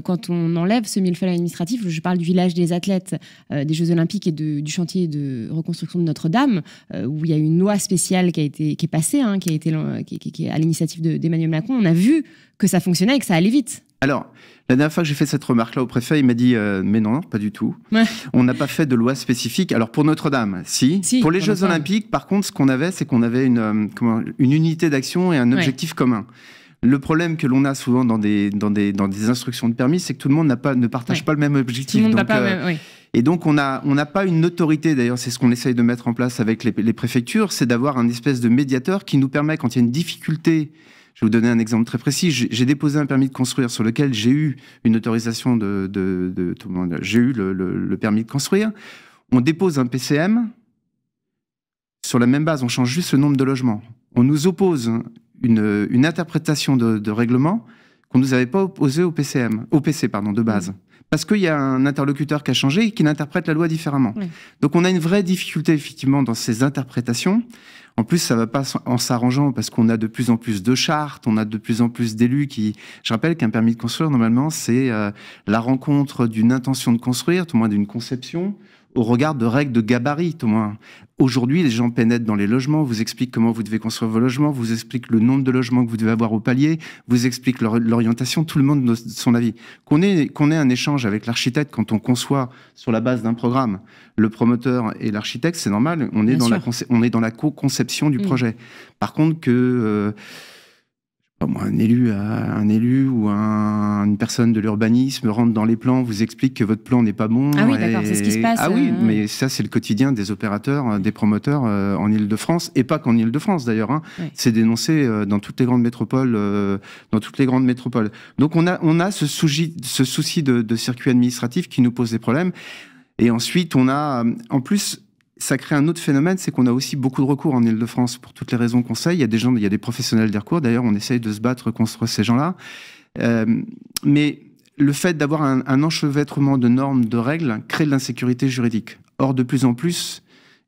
Quand on enlève ce millefeuille administratif, je parle du village des athlètes des Jeux Olympiques et du chantier de reconstruction de Notre-Dame, où il y a une loi spéciale qui est passée, qui est à l'initiative d'Emmanuel Macron. On a vu que ça fonctionnait et que ça allait vite. Alors, la dernière fois que j'ai fait cette remarque-là au préfet, il m'a dit mais non, pas du tout. Ouais. On n'a pas fait de loi spécifique. Alors pour Notre-Dame, si. Pour les Jeux Olympiques, par contre, ce qu'on avait, c'est qu'on avait une unité d'action et un objectif commun. Le problème que l'on a souvent dans des instructions de permis, c'est que tout le monde ne partage pas le même objectif. Et donc, on n'a pas une autorité, d'ailleurs, c'est ce qu'on essaye de mettre en place avec les préfectures, c'est d'avoir un espèce de médiateur qui nous permet, quand il y a une difficulté. Je vais vous donner un exemple très précis. J'ai déposé un permis de construire sur lequel j'ai eu une autorisation j'ai eu le permis de construire. On dépose un PCM. Sur la même base, on change juste le nombre de logements. On nous oppose une interprétation de règlement qu'on ne nous avait pas opposée au PC de base. Parce qu'il y a un interlocuteur qui a changé et qui interprète la loi différemment. Oui. Donc on a une vraie difficulté, effectivement, dans ces interprétations. En plus, ça ne va pas en s'arrangeant parce qu'on a de plus en plus de chartes, on a de plus en plus d'élus qui... Je rappelle qu'un permis de construire, normalement, c'est la rencontre d'une intention de construire, tout au moins d'une conception, au regard de règles de gabarit, au moins. Aujourd'hui, les gens pénètrent dans les logements, vous expliquent comment vous devez construire vos logements, vous expliquent le nombre de logements que vous devez avoir au palier, vous expliquent l'orientation, tout le monde donne son avis. Qu'on ait un échange avec l'architecte quand on conçoit sur la base d'un programme, le promoteur et l'architecte, c'est normal, on est dans la co-conception du projet. Par contre, que... un élu ou une personne de l'urbanisme rentre dans les plans, vous explique que votre plan n'est pas bon. Ah oui, d'accord, c'est ce qui se passe. Ah oui, mais ça, c'est le quotidien des opérateurs, des promoteurs en Ile-de-France, et pas qu'en Ile-de-France d'ailleurs. Oui. C'est dénoncé dans toutes les grandes métropoles. Donc on a ce souci de circuit administratif qui nous pose des problèmes. Et ensuite, on a, en plus... Ça crée un autre phénomène, c'est qu'on a aussi beaucoup de recours en Ile-de-France pour toutes les raisons qu'on sait. Il y a des professionnels des recours. D'ailleurs, on essaye de se battre contre ces gens-là. Mais le fait d'avoir un enchevêtrement de normes, de règles, crée de l'insécurité juridique. Or, de plus en plus,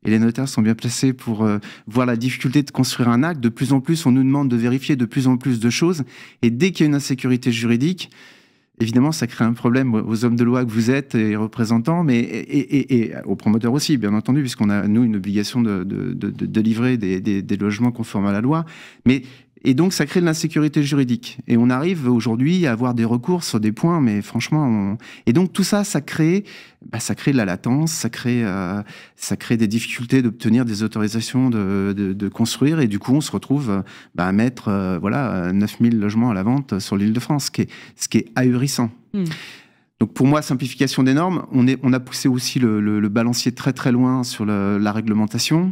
et les notaires sont bien placés pour voir la difficulté de construire un acte, de plus en plus, on nous demande de vérifier de plus en plus de choses. Et dès qu'il y a une insécurité juridique, évidemment, ça crée un problème aux hommes de loi que vous êtes et représentants, mais et aux promoteurs aussi, bien entendu, puisqu'on a, nous, une obligation de livrer des logements conformes à la loi. Et donc, ça crée de l'insécurité juridique. Et on arrive aujourd'hui à avoir des recours sur des points, mais franchement... Et donc, tout ça, ça crée de la latence, ça crée des difficultés d'obtenir des autorisations de construire. Et du coup, on se retrouve à mettre 9000 logements à la vente sur l'Île-de-France, ce qui est ahurissant. Donc, pour moi, simplification des normes, on a poussé aussi le balancier très, très loin sur la réglementation.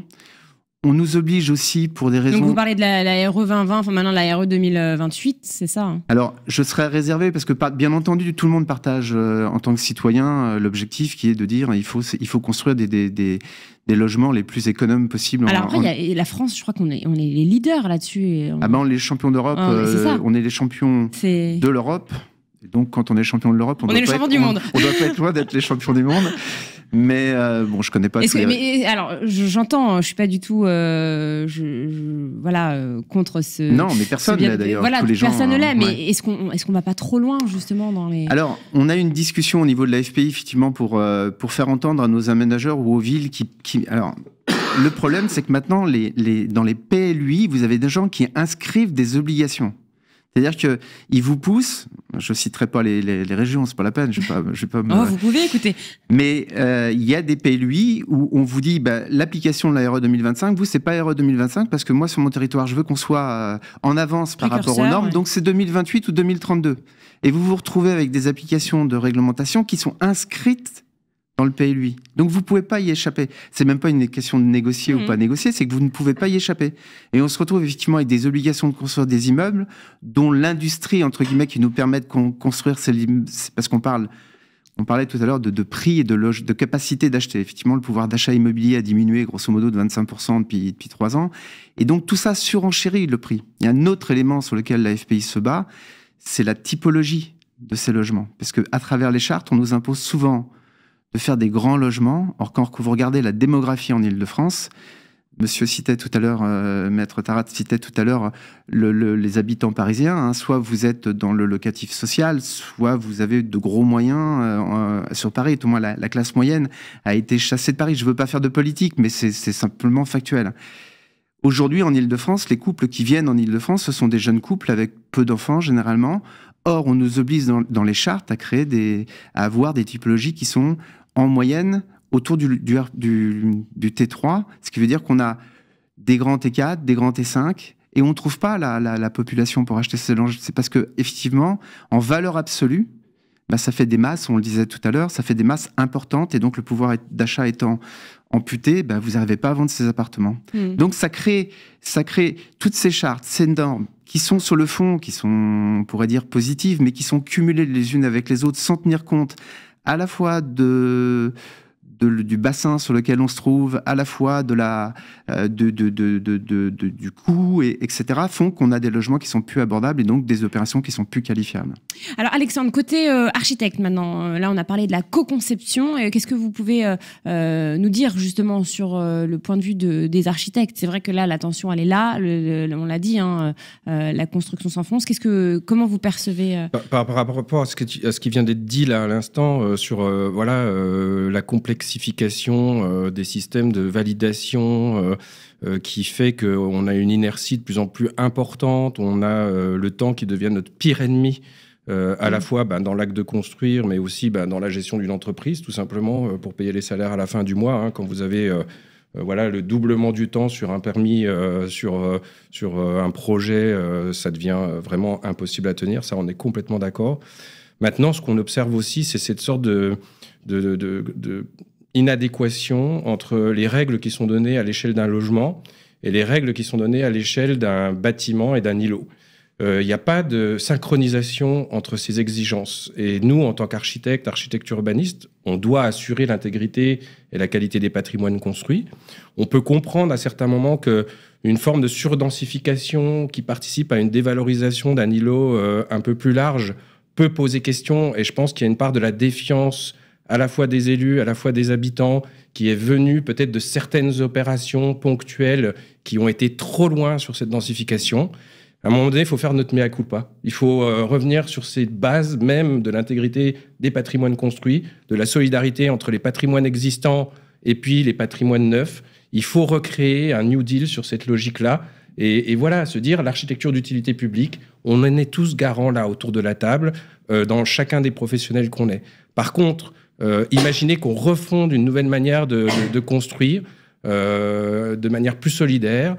On nous oblige aussi pour des raisons... Donc vous parlez de la RE 2020, enfin maintenant la RE 2028, c'est ça Alors, je serais réservé parce que, bien entendu, tout le monde partage en tant que citoyen l'objectif qui est de dire il faut construire des logements les plus économes possibles. Alors après, il y a la France, je crois qu'on est les leaders là-dessus. On est les champions d'Europe, on est les champions de l'Europe. Et donc, quand on est champion de l'Europe, on est les champions du monde. On doit pas être loin d'être les champions du monde. Mais bon, je connais pas. Alors, j'entends, je suis pas du tout, contre ce. Non, mais personne l'est d'ailleurs. Voilà, tous les personne ne l'est. Ouais. Mais est-ce qu'on va pas trop loin justement dans les. Alors, on a une discussion au niveau de la FPI effectivement pour faire entendre à nos aménageurs ou aux villes qui. Alors, le problème, c'est que maintenant, dans les PLUI, vous avez des gens qui inscrivent des obligations. C'est-à-dire qu'ils vous poussent, je ne citerai pas les régions, c'est pas la peine, je vais pas me... Oh, vous pouvez écouter. Mais il y a des PLUI où on vous dit, l'application de la RE 2025, vous, c'est pas RE 2025, parce que moi, sur mon territoire, je veux qu'on soit en avance par rapport aux normes, donc c'est 2028 ou 2032. Et vous vous retrouvez avec des applications de réglementation qui sont inscrites dans le PLUI. Donc vous ne pouvez pas y échapper. C'est même pas une question de négocier ou pas négocier, c'est que vous ne pouvez pas y échapper. Et on se retrouve effectivement avec des obligations de construire des immeubles dont l'industrie, entre guillemets, qui nous permet de construire ces immeubles, parce on parlait tout à l'heure de prix et de capacité d'acheter. Effectivement, le pouvoir d'achat immobilier a diminué grosso modo de 25% depuis 3 ans. Et donc tout ça surenchérit le prix. Il y a un autre élément sur lequel la FPI se bat, c'est la typologie de ces logements. Parce qu'à travers les chartes, on nous impose souvent de faire des grands logements. Or, quand vous regardez la démographie en Île-de-France, Monsieur citait tout à l'heure, Maître Tarat citait tout à l'heure les habitants parisiens. Hein, soit vous êtes dans le locatif social, soit vous avez de gros moyens sur Paris. Tout au moins, la classe moyenne a été chassée de Paris. Je ne veux pas faire de politique, mais c'est simplement factuel. Aujourd'hui, en Île-de-France, les couples qui viennent en Île-de-France, ce sont des jeunes couples avec peu d'enfants, généralement. Or, on nous oblige dans les chartes à avoir des typologies qui sont en moyenne autour du T3, ce qui veut dire qu'on a des grands T4, des grands T5, et on ne trouve pas la population pour acheter ces logements. C'est parce que, effectivement, en valeur absolue, ça fait des masses, on le disait tout à l'heure, ça fait des masses importantes, et donc le pouvoir d'achat étant amputé, vous n'arrivez pas à vendre ces appartements. Donc ça crée toutes ces chartes, ces normes, qui sont sur le fond, qui sont, on pourrait dire, positives, mais qui sont cumulées les unes avec les autres, sans tenir compte à la fois du bassin sur lequel on se trouve, à la fois du coût, etc., font qu'on a des logements qui sont plus abordables et donc des opérations qui sont plus qualifiables. Alors Alexandre, côté architecte maintenant, là on a parlé de la co-conception. Qu'est-ce que vous pouvez nous dire justement sur le point de vue des architectes? C'est vrai que là la tension elle est là, on l'a dit, hein, la construction s'enfonce. Comment vous percevez par rapport à ce qui vient d'être dit là à l'instant sur la complexité des systèmes de validation qui fait qu'on a une inertie de plus en plus importante, on a le temps qui devient notre pire ennemi, à la fois dans l'acte de construire, mais aussi dans la gestion d'une entreprise, tout simplement, pour payer les salaires à la fin du mois. Hein, quand vous avez le doublement du temps sur un permis, sur un projet, ça devient vraiment impossible à tenir. Ça, on est complètement d'accord. Maintenant, ce qu'on observe aussi, c'est cette sorte de inadéquation entre les règles qui sont données à l'échelle d'un logement et les règles qui sont données à l'échelle d'un bâtiment et d'un îlot. Il n'y a pas de synchronisation entre ces exigences. Et nous, en tant qu'architectes, architectes urbanistes, on doit assurer l'intégrité et la qualité des patrimoines construits. On peut comprendre à certains moments qu'une forme de surdensification qui participe à une dévalorisation d'un îlot un peu plus large peut poser question. Et je pense qu'il y a une part de la défiance à la fois des élus, à la fois des habitants, qui est venu peut-être de certaines opérations ponctuelles qui ont été trop loin sur cette densification. À un moment donné, il faut faire notre mea culpa. Il faut revenir sur ces bases même de l'intégrité des patrimoines construits, de la solidarité entre les patrimoines existants et puis les patrimoines neufs. Il faut recréer un New Deal sur cette logique-là. Et voilà, se dire l'architecture d'utilité publique, on en est tous garants là autour de la table, dans chacun des professionnels qu'on est. Par contre, imaginez qu'on refonde une nouvelle manière de construire de manière plus solidaire.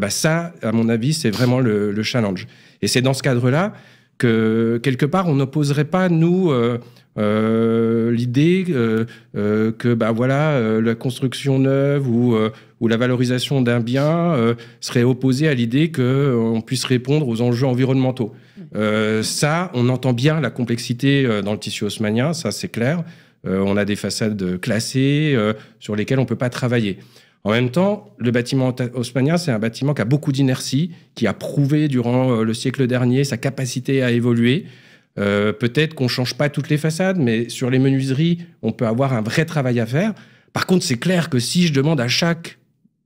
Ça, à mon avis, c'est vraiment le challenge. Et c'est dans ce cadre-là que, quelque part, on n'opposerait pas, nous, l'idée que la construction neuve ou la valorisation d'un bien serait opposée à l'idée qu'on puisse répondre aux enjeux environnementaux. Ça, on entend bien la complexité dans le tissu haussmannien, ça c'est clair. On a des façades classées sur lesquelles on ne peut pas travailler. En même temps, le bâtiment haussmannien, c'est un bâtiment qui a beaucoup d'inertie, qui a prouvé durant le siècle dernier sa capacité à évoluer. Peut-être qu'on ne change pas toutes les façades, mais sur les menuiseries, on peut avoir un vrai travail à faire. Par contre, c'est clair que si je demande à chaque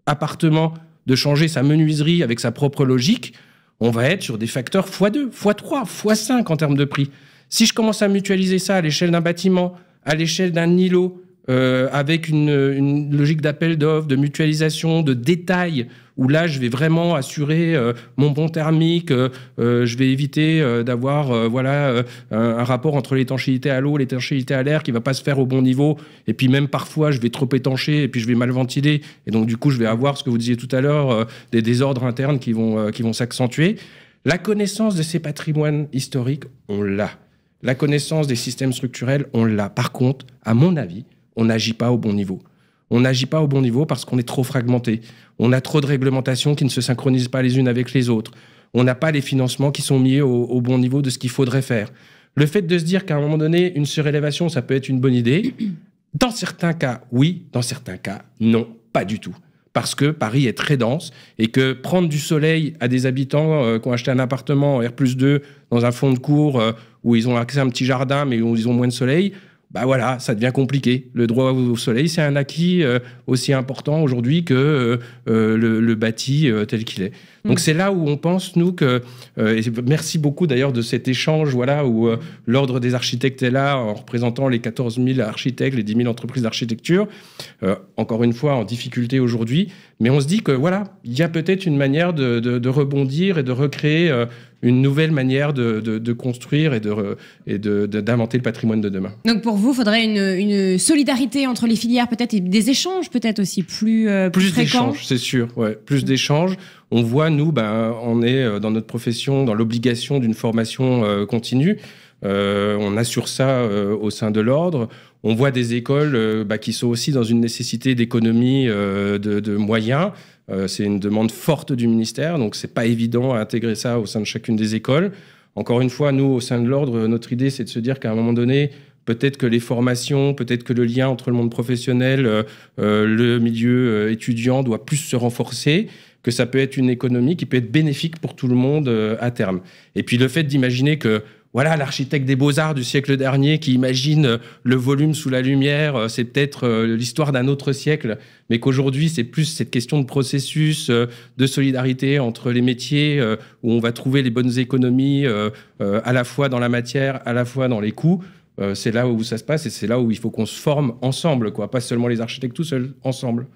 appartement de changer sa menuiserie avec sa propre logique, on va être sur des facteurs x2, x3, x5 en termes de prix. Si je commence à mutualiser ça à l'échelle d'un bâtiment, à l'échelle d'un îlot, avec une logique d'appel d'offres, de mutualisation, de détail, où là, je vais vraiment assurer mon bon thermique, je vais éviter d'avoir un rapport entre l'étanchéité à l'eau, l'étanchéité à l'air qui ne va pas se faire au bon niveau, et puis même parfois, je vais trop étancher, et puis je vais mal ventiler, et donc du coup, je vais avoir, ce que vous disiez tout à l'heure, des désordres internes qui vont s'accentuer. La connaissance de ces patrimoines historiques, on l'a. La connaissance des systèmes structurels, on l'a. Par contre, à mon avis, on n'agit pas au bon niveau. On n'agit pas au bon niveau parce qu'on est trop fragmenté. On a trop de réglementations qui ne se synchronisent pas les unes avec les autres. On n'a pas les financements qui sont mis au bon niveau de ce qu'il faudrait faire. Le fait de se dire qu'à un moment donné, une surélévation, ça peut être une bonne idée, dans certains cas, oui. Dans certains cas, non, pas du tout. parce que Paris est très dense et que prendre du soleil à des habitants qui ont acheté un appartement en R+2 dans un fond de cour où ils ont accès à un petit jardin mais où ils ont moins de soleil, bah voilà, ça devient compliqué. Le droit au soleil, c'est un acquis aussi important aujourd'hui que le bâti tel qu'il est. Donc c'est là où on pense, nous, que... et merci beaucoup d'ailleurs de cet échange, voilà, où l'Ordre des architectes est là, en représentant les 14 000 architectes, les 10 000 entreprises d'architecture, encore une fois en difficulté aujourd'hui. Mais on se dit que, voilà, il y a peut-être une manière de rebondir et de recréer une nouvelle manière de construire et d'inventer le patrimoine de demain. Donc pour vous, il faudrait une solidarité entre les filières peut-être et des échanges peut-être aussi plus fréquents. D'échanges, c'est sûr, ouais, plus d'échanges. On voit, nous, on est dans notre profession dans l'obligation d'une formation continue. On assure ça au sein de l'ordre. On voit des écoles qui sont aussi dans une nécessité d'économie de moyens. C'est une demande forte du ministère, donc c'est pas évident à intégrer ça au sein de chacune des écoles. Encore une fois, nous, au sein de l'ordre, notre idée, c'est de se dire qu'à un moment donné, peut-être que les formations, peut-être que le lien entre le monde professionnel, le milieu étudiant doit plus se renforcer, que ça peut être une économie qui peut être bénéfique pour tout le monde à terme. Et puis le fait d'imaginer que voilà, l'architecte des Beaux-Arts du siècle dernier qui imagine le volume sous la lumière, c'est peut-être l'histoire d'un autre siècle, mais qu'aujourd'hui, c'est plus cette question de processus, de solidarité entre les métiers, où on va trouver les bonnes économies, à la fois dans la matière, à la fois dans les coûts. C'est là où ça se passe et c'est là où il faut qu'on se forme ensemble, quoi. Pas seulement les architectes tout seuls, ensemble.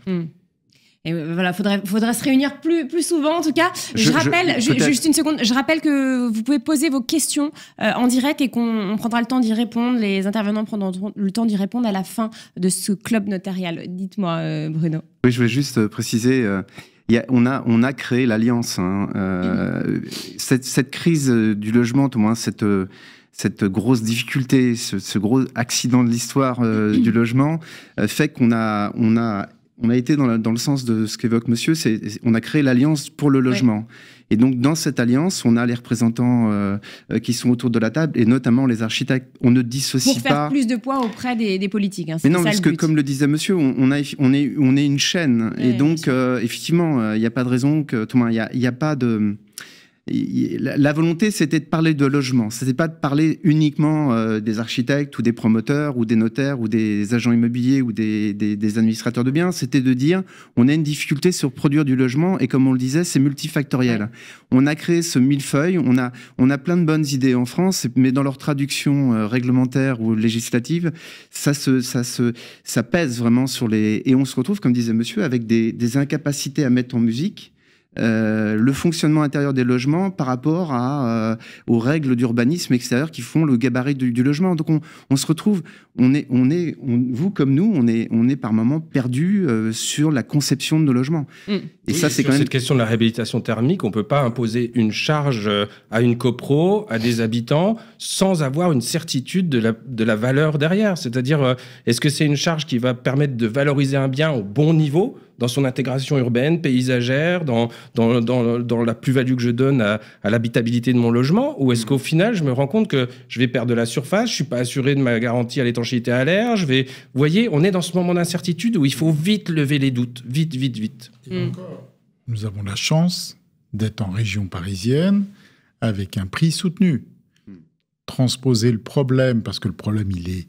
Et voilà, faudrait se réunir plus souvent en tout cas. Je rappelle, juste une seconde, je rappelle que vous pouvez poser vos questions en direct et qu'on prendra le temps d'y répondre. Les intervenants prendront le temps d'y répondre à la fin de ce club notarial. Dites-moi, Bruno. Oui, je voulais juste préciser. On a créé l'Alliance. Cette crise du logement, au moins cette grosse difficulté, ce gros accident de l'histoire du logement, fait qu'on a été dans le sens de ce qu'évoque monsieur, on a créé l'Alliance pour le logement. Ouais. Et donc, dans cette alliance, on a les représentants qui sont autour de la table, et notamment les architectes. On ne dissocie pas... Pour faire plus de poids auprès des politiques. Hein, mais non, parce que, comme le disait monsieur, on est une chaîne. Ouais, et donc, effectivement, il n'y a pas de raison que... Il n'y a pas de... La volonté, c'était de parler de logement. C'était pas de parler uniquement des architectes ou des promoteurs ou des notaires ou des agents immobiliers ou des administrateurs de biens. C'était de dire, on a une difficulté sur produire du logement et comme on le disait, c'est multifactoriel. Ouais. On a créé ce millefeuille. On a plein de bonnes idées en France, mais dans leur traduction réglementaire ou législative, ça pèse vraiment sur les... Et on se retrouve, comme disait monsieur, avec des incapacités à mettre en musique le fonctionnement intérieur des logements par rapport aux règles d'urbanisme extérieur qui font le gabarit du logement. Donc on se retrouve, vous comme nous, on est par moments perdus sur la conception de nos logements. Et oui, ça, c'est quand même... Cette question de la réhabilitation thermique, on ne peut pas imposer une charge à une copro, à des habitants, sans avoir une certitude de la valeur derrière. C'est-à-dire, est-ce que c'est une charge qui va permettre de valoriser un bien au bon niveau dans son intégration urbaine, paysagère, dans la plus-value que je donne à l'habitabilité de mon logement, ou est-ce qu'au final, je me rends compte que je vais perdre de la surface, je ne suis pas assuré de ma garantie à l'étanchéité à l'air, vous voyez, on est dans ce moment d'incertitude où il faut vite lever les doutes, vite. Nous avons la chance d'être en région parisienne avec un prix soutenu. Transposer le problème, parce que le problème, il est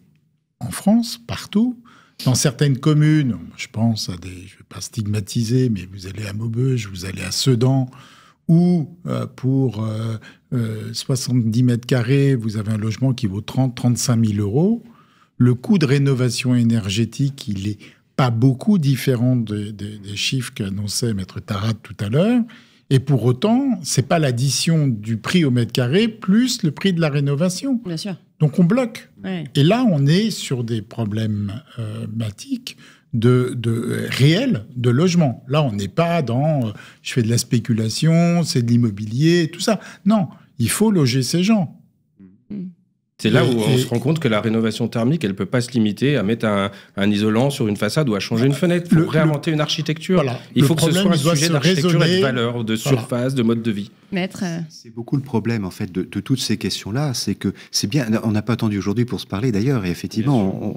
en France, partout. Dans certaines communes, je pense à je ne vais pas stigmatiser, mais vous allez à Maubeuge, vous allez à Sedan, où pour 70 mètres carrés, vous avez un logement qui vaut 30-35 000 euros. Le coût de rénovation énergétique, il n'est pas beaucoup différent des chiffres qu'annonçait Maître Tarat tout à l'heure. Et pour autant, ce n'est pas l'addition du prix au mètre carré plus le prix de la rénovation. Bien sûr. Donc on bloque. Ouais. Et là, on est sur des problématiques réels de logement. Là, on n'est pas dans je fais de la spéculation, c'est de l'immobilier, tout ça. Non, il faut loger ces gens. C'est là où on se rend compte que la rénovation thermique, elle ne peut pas se limiter à mettre un isolant sur une façade ou à changer une fenêtre. Il faut réinventer une architecture. Voilà. Il faut que ce soit un sujet d'architecture et de raisonner. valeur, de surface, de mode de vie. Maître. C'est beaucoup le problème en fait de toutes ces questions-là. C'est que c'est bien. On n'a pas attendu aujourd'hui pour se parler d'ailleurs. Et effectivement,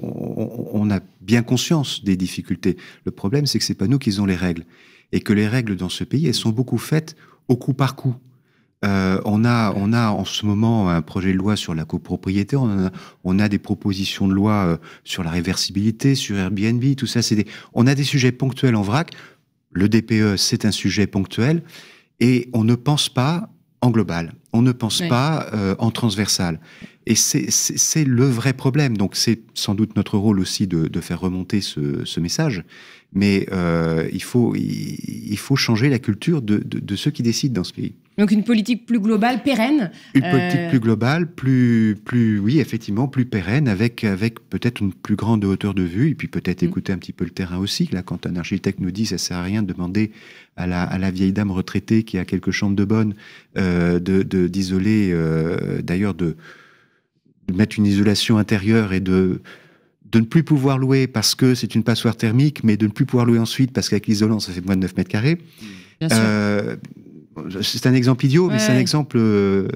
on a bien conscience des difficultés. Le problème, c'est que c'est pas nous qui avons les règles et que les règles dans ce pays, elles sont beaucoup faites au coup par coup. On a en ce moment un projet de loi sur la copropriété, on a des propositions de loi sur la réversibilité, sur Airbnb, tout ça, on a des sujets ponctuels en vrac. Le DPE, c'est un sujet ponctuel et on ne pense pas en global, on ne pense pas en transversal. Et c'est le vrai problème. Donc c'est sans doute notre rôle aussi de faire remonter ce message. Mais il faut changer la culture de ceux qui décident dans ce pays. Donc une politique plus globale, pérenne. Une politique plus globale, oui, effectivement, plus pérenne, avec peut-être une plus grande hauteur de vue, et puis peut-être écouter un petit peu le terrain aussi. Là, quand un architecte nous dit, ça sert à rien de demander à la vieille dame retraitée qui a quelques chambres de bonne d'isoler, d'ailleurs de mettre une isolation intérieure et de ne plus pouvoir louer parce que c'est une passoire thermique, mais de ne plus pouvoir louer ensuite parce qu'avec l'isolant, ça fait moins de 9 mètres carrés. C'est un exemple idiot, mais c'est un exemple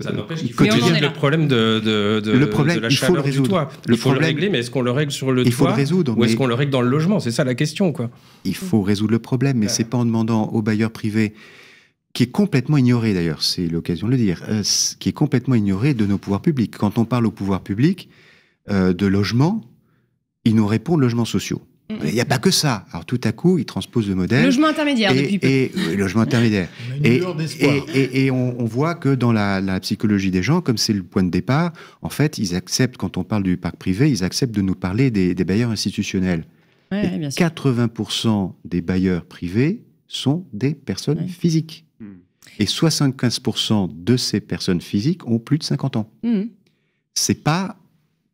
ça n'empêche qu'il faut résoudre le problème de la chaleur du toit. Il faut le régler, mais est-ce qu'on le règle sur le toit ou est-ce qu'on le règle dans le logement? C'est ça la question, quoi. Il faut résoudre le problème, mais c'est pas en demandant aux bailleurs privés, qui est complètement ignoré d'ailleurs, c'est l'occasion de le dire, qui est complètement ignoré de nos pouvoirs publics. Quand on parle aux pouvoirs publics de logement, ils nous répondent logements sociaux. Il n'y a pas que ça. Alors tout à coup, ils transposent le modèle. Logement intermédiaire depuis peu. Logement intermédiaire. Et on voit que dans la psychologie des gens, comme c'est le point de départ, en fait, ils acceptent, quand on parle du parc privé, ils acceptent de nous parler des bailleurs institutionnels. Ouais, bien sûr. 80% des bailleurs privés sont des personnes physiques. Et 75% de ces personnes physiques ont plus de 50 ans. C'est pas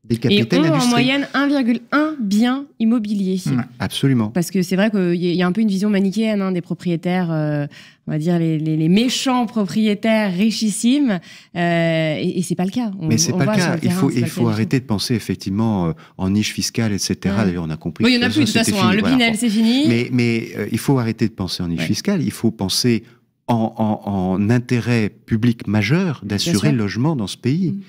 des capitales d'industrie. Et ont en moyenne 1,1 bien immobilier. Absolument. Parce que c'est vrai qu'il y a un peu une vision manichéenne des propriétaires, on va dire les méchants propriétaires richissimes, et c'est pas le cas. Mais c'est pas le cas. Il faut arrêter de penser effectivement en niche fiscale, etc. D'ailleurs, on a compris. Il y en a plus de toute façon. Le Pinel, c'est fini. Mais il faut arrêter de penser en niche fiscale. Il faut penser en intérêt public majeur d'assurer le logement dans ce pays.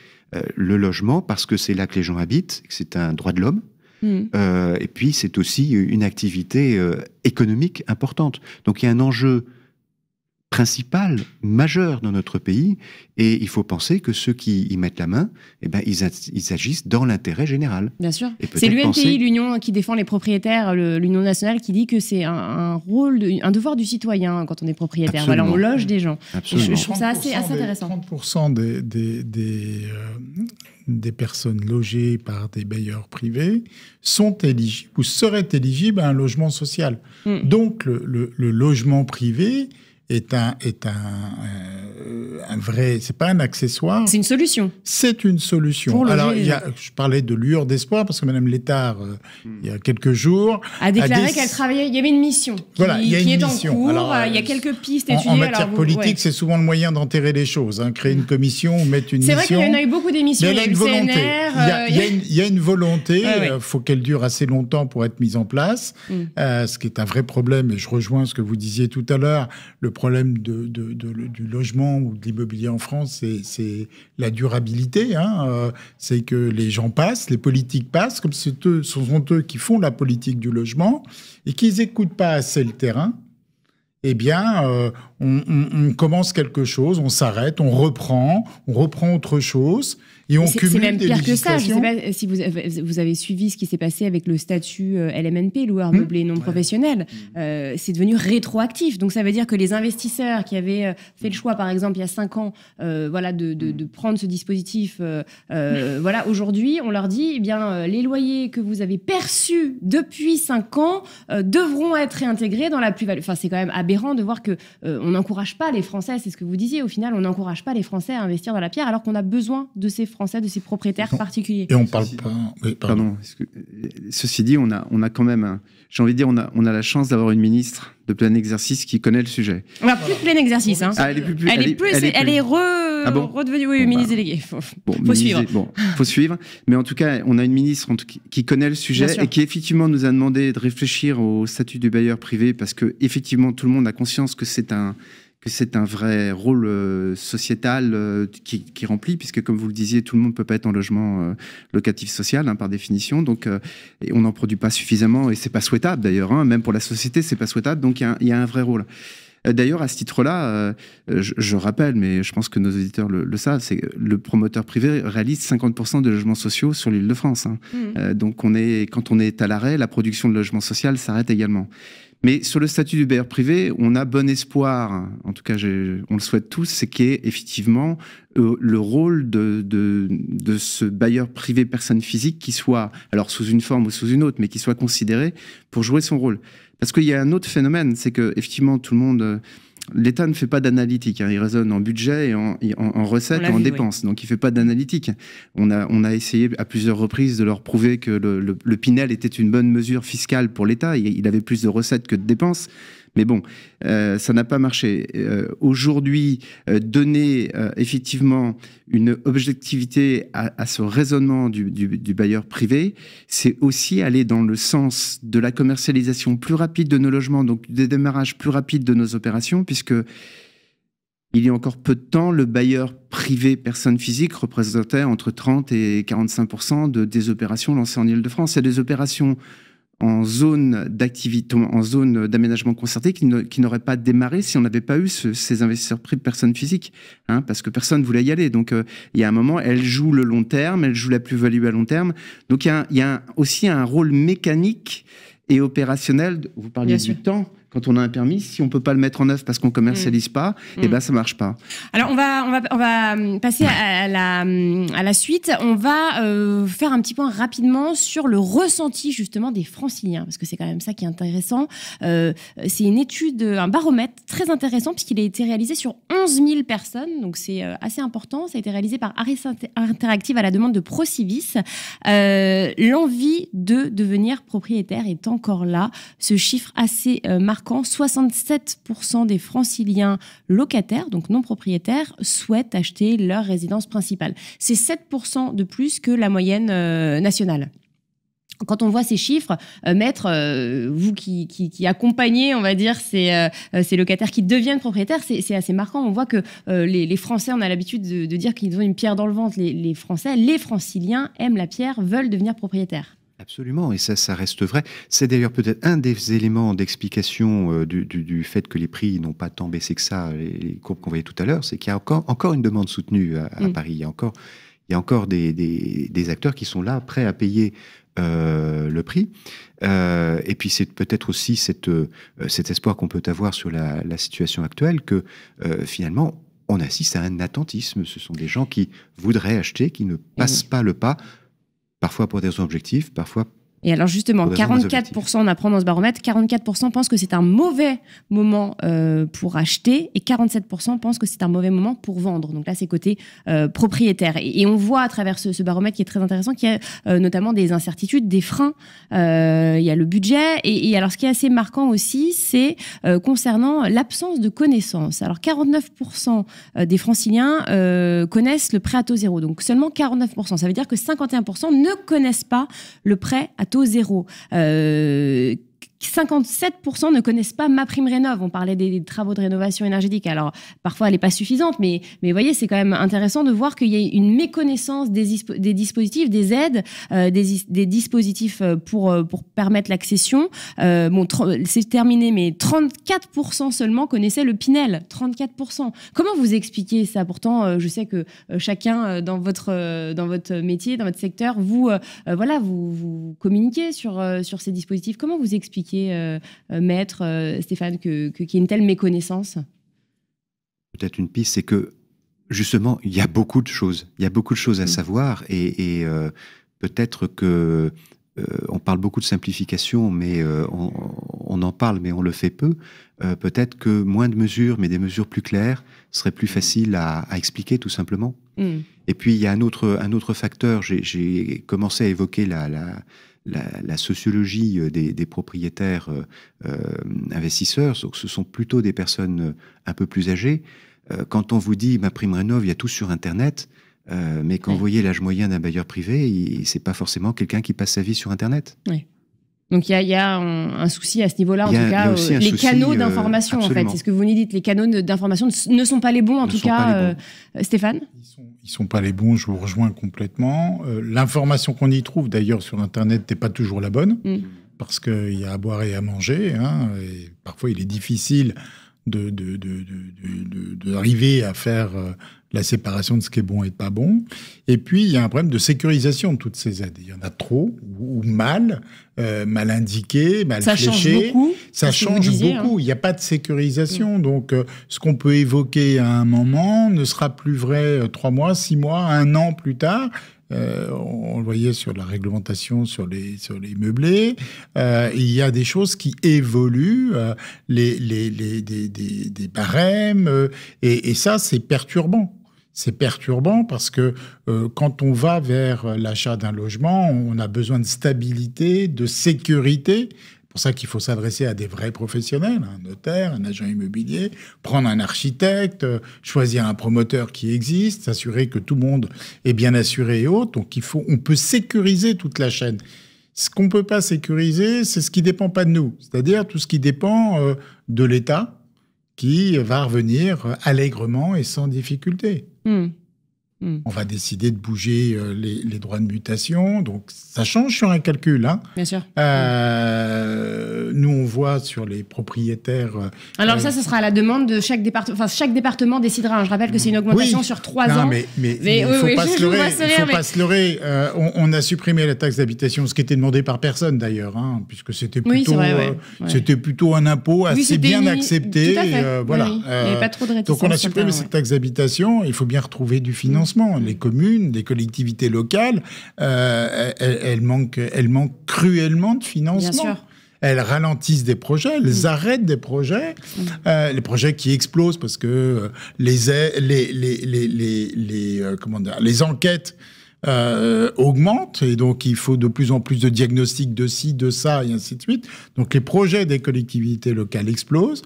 Le logement, parce que c'est là que les gens habitent, que c'est un droit de l'homme, et puis c'est aussi une activité économique importante. Donc il y a un enjeu principal, majeur dans notre pays, et il faut penser que ceux qui y mettent la main, ils agissent dans l'intérêt général. Bien sûr. C'est l'UNPI, l'Union qui défend les propriétaires, l'Union nationale, qui dit que c'est un rôle, un devoir du citoyen quand on est propriétaire. Absolument. Voilà, on loge des gens. Je trouve ça assez intéressant. 30% des personnes logées par des bailleurs privés sont éligibles ou seraient éligibles à un logement social. Donc le logement privé est un vrai, c'est pas un accessoire. C'est une solution. C'est une solution. Alors, je parlais de lueur d'espoir parce que Madame Létard, il y a quelques jours, a déclaré qu'elle travaillait. Il y avait une mission qui est en cours. Alors, il y a quelques pistes étudiées. En matière politique, c'est souvent le moyen d'enterrer les choses. Créer une commission ou mettre une mission. C'est vrai qu'il y en a eu beaucoup d'émissions. Il y a une volonté. Il y a une volonté. Il faut qu'elle dure assez longtemps pour être mise en place. Ce qui est un vrai problème. Et je rejoins ce que vous disiez tout à l'heure. Le problème du logement ou de l'immobilier en France, c'est la durabilité. C'est que les gens passent, les politiques passent, comme ce sont eux qui font la politique du logement, et qu'ils n'écoutent pas assez le terrain. Eh bien, on commence quelque chose, on s'arrête, on reprend autre chose, et on cumule des législations. C'est même pire que ça. Je ne sais pas si vous avez suivi ce qui s'est passé avec le statut LMNP, loueur meublé non professionnel. C'est devenu rétroactif. Donc, ça veut dire que les investisseurs qui avaient fait le choix, par exemple, il y a 5 ans, de prendre ce dispositif, aujourd'hui, on leur dit, eh bien, les loyers que vous avez perçus depuis 5 ans devront être réintégrés dans la plus-value. Enfin, c'est quand même aberrant de voir que on n'encourage pas les Français, c'est ce que vous disiez, au final, on n'encourage pas les Français à investir dans la pierre alors qu'on a besoin de ces Français, de ces propriétaires particuliers. Et on parle pas... Oui, pardon. Ceci dit, on a quand même... J'ai envie de dire, on a la chance d'avoir une ministre de plein exercice qui connaît le sujet. On n'a plus de plein exercice. Elle est redevenu ministre délégué. Faut suivre. Faut suivre. Mais en tout cas, on a une ministre qui connaît le sujet et qui effectivement nous a demandé de réfléchir au statut du bailleur privé parce que effectivement tout le monde a conscience que c'est un vrai rôle sociétal qui remplit, puisque comme vous le disiez, tout le monde ne peut pas être en logement locatif social, par définition. Donc, et on n'en produit pas suffisamment, et c'est pas souhaitable d'ailleurs. Même pour la société, c'est pas souhaitable. Donc, il y a un vrai rôle. D'ailleurs, à ce titre-là, je rappelle, mais je pense que nos auditeurs le savent, c'est que le promoteur privé réalise 50% de logements sociaux sur l'Île-de-France. Donc, quand on est à l'arrêt, la production de logements sociaux s'arrête également. Mais sur le statut du bailleur privé, on a bon espoir, en tout cas on le souhaite tous, c'est qu'il y ait effectivement le rôle de ce bailleur privé personne physique qui soit, alors sous une forme ou sous une autre, mais qui soit considéré pour jouer son rôle. Parce qu'il y a un autre phénomène, c'est que effectivement tout le monde... L'État ne fait pas d'analytique, il raisonne en budget et en recettes et en dépenses, donc il ne fait pas d'analytique. On a essayé à plusieurs reprises de leur prouver que le Pinel était une bonne mesure fiscale pour l'État, il avait plus de recettes que de dépenses. Mais bon, ça n'a pas marché. Aujourd'hui, donner effectivement une objectivité à ce raisonnement du bailleur privé, c'est aussi aller dans le sens de la commercialisation plus rapide de nos logements, donc des démarrages plus rapides de nos opérations, puisque il y a encore peu de temps, le bailleur privé personne physique représentait entre 30 et 45% des opérations lancées en Île-de-France. Il y a des opérations en zone d'activité, en zone d'aménagement concerté qui n'aurait pas démarré si on n'avait pas eu ces investisseurs privés personnes physiques, parce que personne ne voulait y aller. Donc, il y a un moment, elle joue le long terme, elle joue la plus-value à long terme. Donc, il y a aussi un rôle mécanique et opérationnel. Vous parliez du temps. Quand on a un permis, si on peut pas le mettre en œuvre parce qu'on commercialise pas, et ben ça marche pas. Alors on va passer à la suite. On va faire un petit point rapidement sur le ressenti justement des Franciliens, parce que c'est quand même ça qui est intéressant. C'est une étude, un baromètre très intéressant puisqu'il a été réalisé sur 11 000 personnes, donc c'est assez important. Ça a été réalisé par Aris Interactive à la demande de Procivis. L'envie de devenir propriétaire est encore là. Ce chiffre assez marquant. 67% des Franciliens locataires, donc non propriétaires, souhaitent acheter leur résidence principale. C'est 7% de plus que la moyenne nationale. Quand on voit ces chiffres, Maître, vous qui accompagnez, on va dire, ces locataires qui deviennent propriétaires, c'est assez marquant. On voit que les Français, on a l'habitude de dire qu'ils ont une pierre dans le ventre. Les Français, les Franciliens aiment la pierre, veulent devenir propriétaires. Absolument, et ça reste vrai. C'est d'ailleurs peut-être un des éléments d'explication du fait que les prix n'ont pas tant baissé que ça, les courbes qu'on voyait tout à l'heure, c'est qu'il y a encore une demande soutenue à Paris. Il y a encore des acteurs qui sont là, prêts à payer le prix. Et puis c'est peut-être aussi cet espoir qu'on peut avoir sur la situation actuelle que finalement on assiste à un attentisme. Ce sont des gens qui voudraient acheter, qui ne passent pas le pas, parfois pour des objectifs, parfois... Et alors justement, 44%, on apprend dans ce baromètre, 44% pensent que c'est un mauvais moment pour acheter et 47% pensent que c'est un mauvais moment pour vendre. Donc là, c'est côté propriétaire. Et on voit à travers ce baromètre qui est très intéressant qu'il y a notamment des incertitudes, des freins. Il y a le budget. Et alors, ce qui est assez marquant aussi, c'est concernant l'absence de connaissances. Alors, 49% des Franciliens connaissent le prêt à taux zéro. Donc seulement 49%. Ça veut dire que 51% ne connaissent pas le prêt à taux zéro. 57% ne connaissent pas MaPrimeRénov'. On parlait des travaux de rénovation énergétique. Alors, parfois, elle n'est pas suffisante, mais vous voyez, c'est quand même intéressant de voir qu'il y a une méconnaissance des dispositifs, des aides, des dispositifs pour permettre l'accession. Bon, c'est terminé, mais 34% seulement connaissaient le Pinel. 34%. Comment vous expliquez ça? Pourtant, je sais que chacun dans votre métier, dans votre secteur, vous communiquez sur ces dispositifs. Comment vous expliquez, Maître, Stéphane, qu'il y ait une telle méconnaissance? Peut-être une piste, c'est que justement, il y a beaucoup de choses. Il y a beaucoup de choses à savoir et peut-être que on parle beaucoup de simplification, mais on en parle, mais on le fait peu. Peut-être que moins de mesures, mais des mesures plus claires, seraient plus faciles à expliquer, tout simplement. Et puis, il y a un autre facteur. J'ai commencé à évoquer la sociologie des propriétaires investisseurs. Donc, ce sont plutôt des personnes un peu plus âgées. Quand on vous dit MaPrimeRénov', il y a tout sur Internet, mais quand vous voyez l'âge moyen d'un bailleur privé, c'est pas forcément quelqu'un qui passe sa vie sur Internet. Oui. Donc il y a un souci à ce niveau-là, en tout cas, les canaux d'information, en fait. C'est ce que vous nous dites, les canaux d'information ne sont pas les bons, en tout cas. Stéphane ? Ils sont pas les bons, je vous rejoins complètement. L'information qu'on y trouve, d'ailleurs, sur Internet, n'est pas toujours la bonne, parce qu'il y a à boire et à manger, hein, et parfois il est difficile d'arriver à faire la séparation de ce qui est bon et pas bon. Et puis, il y a un problème de sécurisation de toutes ces aides. Il y en a trop ou mal indiqué, mal fléché. Ça change beaucoup. Ça change beaucoup. Il n'y a pas de sécurisation. Donc, ce qu'on peut évoquer à un moment ne sera plus vrai 3 mois, 6 mois, 1 an plus tard. On le voyait sur la réglementation sur les meublés. Il y a des choses qui évoluent, des barèmes, et ça, c'est perturbant. C'est perturbant parce que quand on va vers l'achat d'un logement, on a besoin de stabilité, de sécurité. C'est pour ça qu'il faut s'adresser à des vrais professionnels, un notaire, un agent immobilier, prendre un architecte, choisir un promoteur qui existe, s'assurer que tout le monde est bien assuré et autres. Donc on peut sécuriser toute la chaîne. Ce qu'on ne peut pas sécuriser, c'est ce qui ne dépend pas de nous, c'est-à-dire tout ce qui dépend de l'État, qui va revenir allègrement et sans difficulté. On va décider de bouger les droits de mutation, donc ça change sur un calcul. Hein. Bien sûr. Nous, on voit sur les propriétaires... Alors ça, ce sera à la demande de chaque département. Enfin, chaque département décidera. Hein. Je rappelle que c'est une augmentation sur 3 ans. Mais il ne faut pas se leurrer. On a supprimé la taxe d'habitation, ce qui était demandé par personne d'ailleurs, hein, puisque c'était plutôt, c'était plutôt un impôt assez bien accepté. Tout à fait. Voilà. Il n'y avait pas trop de réticence. Donc on a supprimé cette taxe d'habitation. Il faut bien retrouver du financement. Les communes, les collectivités locales, elles manquent cruellement de financement. Bien sûr. Elles ralentissent des projets, elles arrêtent des projets, les projets qui explosent parce que les enquêtes augmentent et donc il faut de plus en plus de diagnostics de ci, de ça et ainsi de suite. Donc les projets des collectivités locales explosent,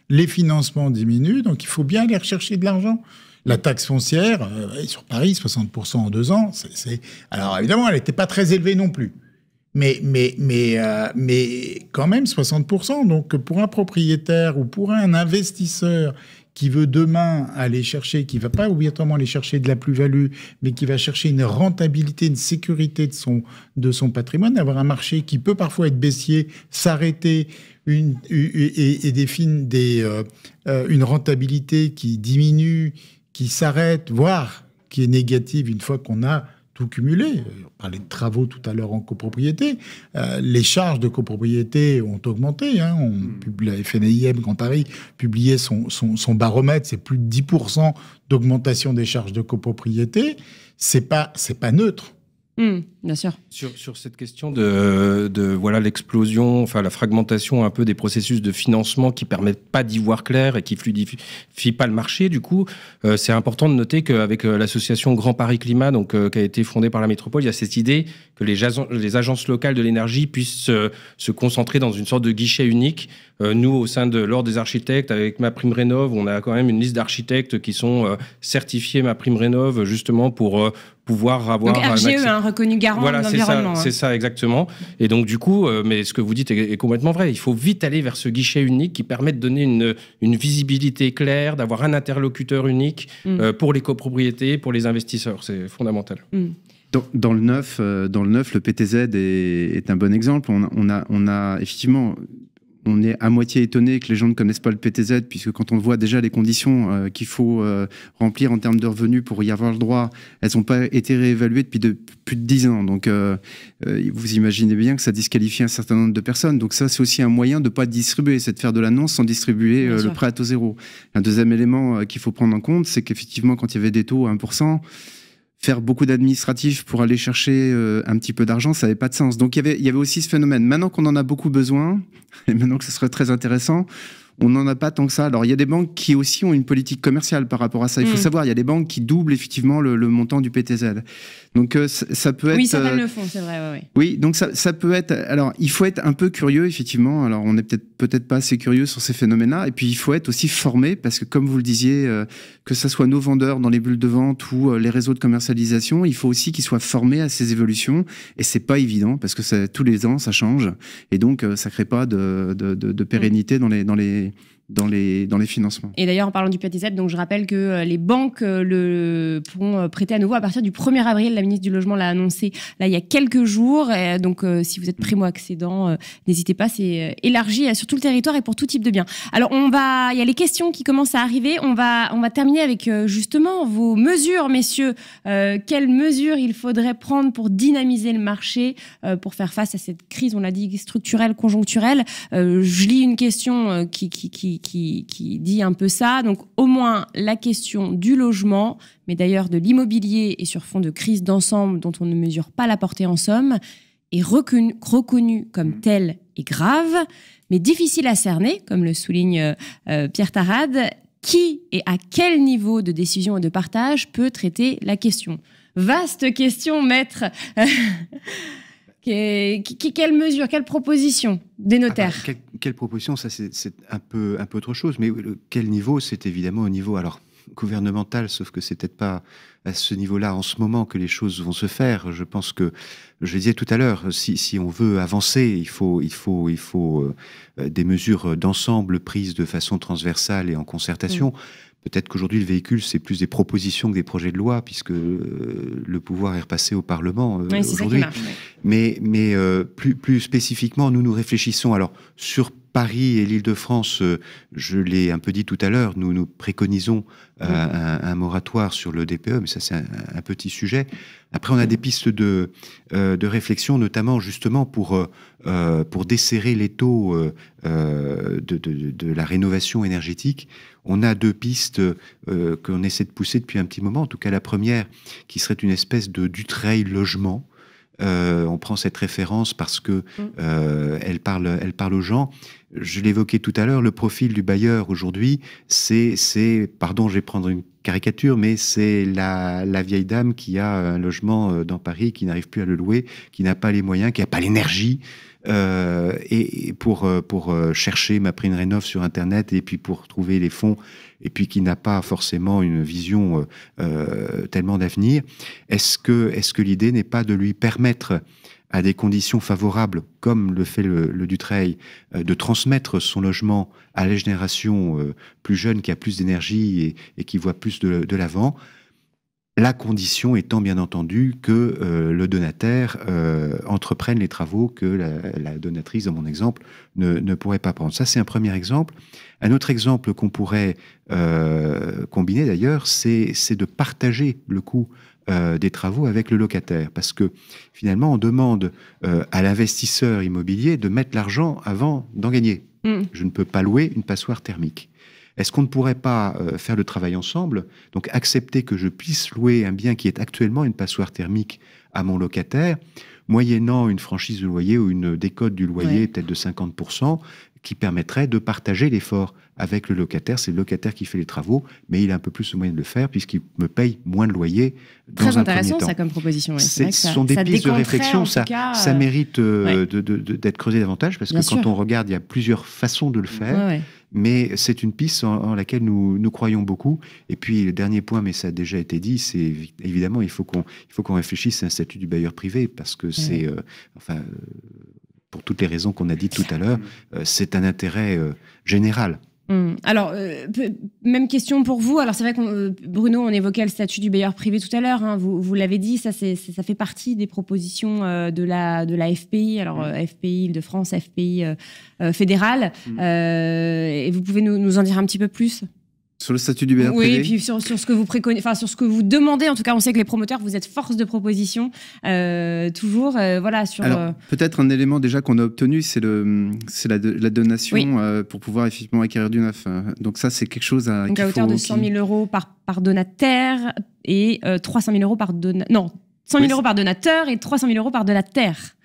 les financements diminuent, donc il faut bien aller rechercher de l'argent. La taxe foncière, sur Paris, 60% en 2 ans, alors évidemment, elle n'était pas très élevée non plus. Mais quand même 60%. Donc pour un propriétaire ou pour un investisseur qui veut demain aller chercher, qui ne va pas obligatoirement aller chercher de la plus-value, mais qui va chercher une rentabilité, une sécurité de son patrimoine, avoir un marché qui peut parfois être baissier, s'arrêter, une rentabilité qui diminue, qui s'arrête, voire qui est négative une fois qu'on a tout cumulé. On parlait de travaux tout à l'heure en copropriété. Les charges de copropriété ont augmenté. Hein. La FNAIM Grand Paris publiait son baromètre. C'est plus de 10% d'augmentation des charges de copropriété. C'est pas neutre. Bien sûr. Sur cette question de voilà l'explosion, enfin la fragmentation un peu des processus de financement qui permettent pas d'y voir clair et qui fluidifient pas le marché, du coup, c'est important de noter qu'avec l'association Grand Paris Climat, donc qui a été fondée par la métropole, il y a cette idée que les agences locales de l'énergie puissent se concentrer dans une sorte de guichet unique. Nous, au sein de l'Ordre des architectes, avec MaPrimeRénov', on a quand même une liste d'architectes qui sont certifiés MaPrimeRénov', justement pour pouvoir avoir... Donc RGE, reconnu garant de l'environnement. C'est ça, exactement. Et donc, du coup, mais ce que vous dites est complètement vrai. Il faut vite aller vers ce guichet unique qui permet de donner une visibilité claire, d'avoir un interlocuteur unique pour les copropriétés, pour les investisseurs. C'est fondamental. Dans le neuf, le PTZ est un bon exemple. On a effectivement... On est à moitié étonné que les gens ne connaissent pas le PTZ, puisque quand on voit déjà les conditions qu'il faut remplir en termes de revenus pour y avoir le droit, elles n'ont pas été réévaluées depuis plus de 10 ans. Donc, vous imaginez bien que ça disqualifie un certain nombre de personnes. Donc ça, c'est aussi un moyen de ne pas distribuer, c'est de faire de l'annonce sans distribuer le prêt à taux zéro. Un deuxième élément qu'il faut prendre en compte, c'est qu'effectivement, quand il y avait des taux à 1%, faire beaucoup d'administratifs pour aller chercher un petit peu d'argent, ça n'avait pas de sens. Donc il y avait aussi ce phénomène. Maintenant qu'on en a beaucoup besoin, et maintenant que ce serait très intéressant, on n'en a pas tant que ça. Alors, il y a des banques qui aussi ont une politique commerciale par rapport à ça. Il faut savoir, il y a des banques qui doublent effectivement le montant du PTZ. Donc, ça peut être... Oui, certaines le font, c'est vrai. Ouais. Oui, donc ça peut être... Alors, il faut être un peu curieux, effectivement. Alors, on n'est peut-être pas assez curieux sur ces phénomènes-là. Et puis, il faut être aussi formé, parce que comme vous le disiez, que ce soit nos vendeurs dans les bulles de vente ou les réseaux de commercialisation, il faut aussi qu'ils soient formés à ces évolutions. Et c'est pas évident, parce que tous les ans, ça change. Et donc, ça crée pas de pérennité dans les financements. Et d'ailleurs, en parlant du PTZ, donc je rappelle que les banques pourront prêter à nouveau à partir du 1er avril. La ministre du Logement l'a annoncé là il y a quelques jours. Et donc, si vous êtes primo-accédant, n'hésitez pas, c'est élargi sur tout le territoire et pour tout type de biens. Alors, il y a les questions qui commencent à arriver. On va terminer avec justement vos mesures, messieurs. Quelles mesures il faudrait prendre pour dynamiser le marché, pour faire face à cette crise, on l'a dit, structurelle, conjoncturelle. Je lis une question qui dit un peu ça. Donc, au moins, la question du logement, mais d'ailleurs de l'immobilier et sur fond de crise d'ensemble dont on ne mesure pas la portée en somme, est reconnue comme telle et grave, mais difficile à cerner, comme le souligne Pierre Tarade. Qui et à quel niveau de décision et de partage peut traiter la question? Vaste question, maître. Quelle mesure, quelle proposition des notaires? Quelle proposition? Ça, c'est un peu autre chose. Mais quel niveau? C'est évidemment au niveau gouvernemental, sauf que c'est peut-être pas à ce niveau-là en ce moment que les choses vont se faire. Je pense que, je le disais tout à l'heure, si on veut avancer, il faut des mesures d'ensemble prises de façon transversale et en concertation. Peut-être qu'aujourd'hui, le véhicule, c'est plus des propositions que des projets de loi, puisque le pouvoir est repassé au Parlement aujourd'hui. Mais plus spécifiquement, nous réfléchissons. Alors, sur Paris et l'Île-de-France, je l'ai un peu dit tout à l'heure, nous préconisons un moratoire sur le DPE, mais ça, c'est un petit sujet. Après, on a des pistes de réflexion, notamment justement pour desserrer l'étau de la rénovation énergétique. On a deux pistes qu'on essaie de pousser depuis un petit moment. En tout cas, la première, qui serait une espèce d'Utreil logement. On prend cette référence parce que elle parle aux gens. Je l'évoquais tout à l'heure, le profil du bailleur aujourd'hui, pardon, je vais prendre une caricature, mais c'est la vieille dame qui a un logement dans Paris, qui n'arrive plus à le louer, qui n'a pas les moyens, qui n'a pas l'énergie, et pour chercher MaPrimeRénov' sur Internet, et puis pour trouver les fonds, et puis qui n'a pas forcément une vision tellement d'avenir. Est-ce que l'idée n'est pas de lui permettre, à des conditions favorables, comme le fait le Dutreil, de transmettre son logement à la génération plus jeune, qui a plus d'énergie et qui voit plus de l'avant, la condition étant bien entendu que le donataire entreprenne les travaux que la donatrice, dans mon exemple, ne pourrait pas prendre. Ça, c'est un premier exemple. Un autre exemple qu'on pourrait combiner d'ailleurs, c'est de partager le coût des travaux avec le locataire, parce que finalement on demande à l'investisseur immobilier de mettre l'argent avant d'en gagner. Je ne peux pas louer une passoire thermique. Est-ce qu'on ne pourrait pas faire le travail ensemble, donc accepter que je puisse louer un bien qui est actuellement une passoire thermique à mon locataire, moyennant une franchise de loyer ou une décote du loyer peut-être de 50%, qui permettrait de partager l'effort avec le locataire. C'est le locataire qui fait les travaux, mais il a un peu plus de moyens de le faire puisqu'il me paye moins de loyer dans un premier temps. Très intéressant ça comme proposition. Ce sont des pistes de réflexion, ça mérite d'être creusé davantage, parce que quand on regarde, il y a plusieurs façons de le faire, mais c'est une piste en laquelle nous croyons beaucoup. Et puis le dernier point, mais ça a déjà été dit, c'est évidemment il faut qu'on réfléchisse à un statut du bailleur privé, parce que c'est pour toutes les raisons qu'on a dites tout à l'heure, c'est un intérêt général. Alors, même question pour vous. Alors, c'est vrai que Bruno, on évoquait le statut du bailleur privé tout à l'heure. Hein. Vous l'avez dit, ça fait partie des propositions de la FPI. Alors, FPI Île-de-France, FPI fédérale. Et vous pouvez nous en dire un petit peu plus ? Sur le statut du bailleur privé. Oui, et puis sur ce que vous préconisez, enfin sur ce que vous demandez. En tout cas, on sait que les promoteurs, vous êtes force de proposition, toujours. Voilà. Alors, peut-être un élément déjà qu'on a obtenu, c'est la donation pour pouvoir effectivement acquérir du neuf. Donc ça, c'est quelque chose à. Donc à hauteur de 100 000 euros par donataire et 300 000 euros par donateur. Non, 100 000 euros par donateur et 300 000 euros par donataire.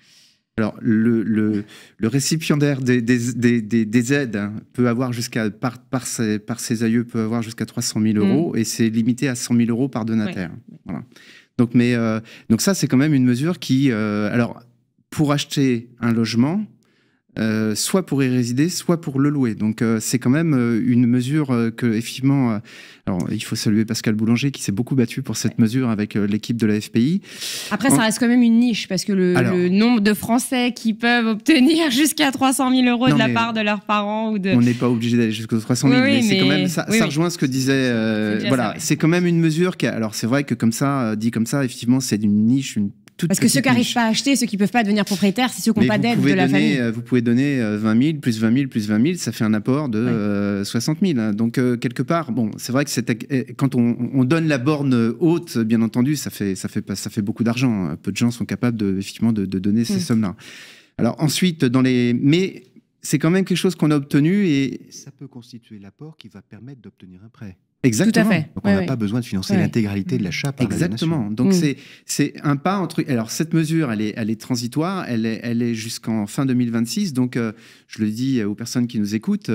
Alors, le récipiendaire des aides peut avoir jusqu'à, par ses aïeux, peut avoir jusqu'à 300 000 euros et c'est limité à 100 000 euros par donataire. Ouais. Voilà. Donc ça, c'est quand même une mesure qui... alors, pour acheter un logement, soit pour y résider, soit pour le louer. Donc c'est quand même une mesure que, effectivement, alors il faut saluer Pascal Boulanger qui s'est beaucoup battu pour cette mesure avec l'équipe de la FPI. Après, ça reste quand même une niche parce que le nombre de Français qui peuvent obtenir jusqu'à 300 000 euros de la part de leurs parents ou de... On n'est pas obligé d'aller jusqu'aux 300 000, mais c'est quand même ça rejoint ce que disait. Voilà, c'est quand même une mesure qui. Alors c'est vrai que comme ça, dit comme ça, effectivement, c'est une niche, parce que ceux qui n'arrivent pas à acheter, ceux qui ne peuvent pas devenir propriétaires, c'est ceux qui n'ont pas d'aide de la famille. Vous pouvez donner 20 000, plus 20 000, plus 20 000, ça fait un apport de 60 000. Donc, quelque part, bon, c'est vrai que quand on donne la borne haute, bien entendu, ça fait beaucoup d'argent. Peu de gens sont capables effectivement de donner ces sommes-là. Alors ensuite, mais c'est quand même quelque chose qu'on a obtenu et ça peut constituer l'apport qui va permettre d'obtenir un prêt. Exactement. Tout à fait. Donc on n'a pas besoin de financer l'intégralité de l'achat par Exactement. la Donc c'est un pas entre. Alors cette mesure, elle est transitoire, elle est jusqu'en fin 2026. Donc je le dis aux personnes qui nous écoutent,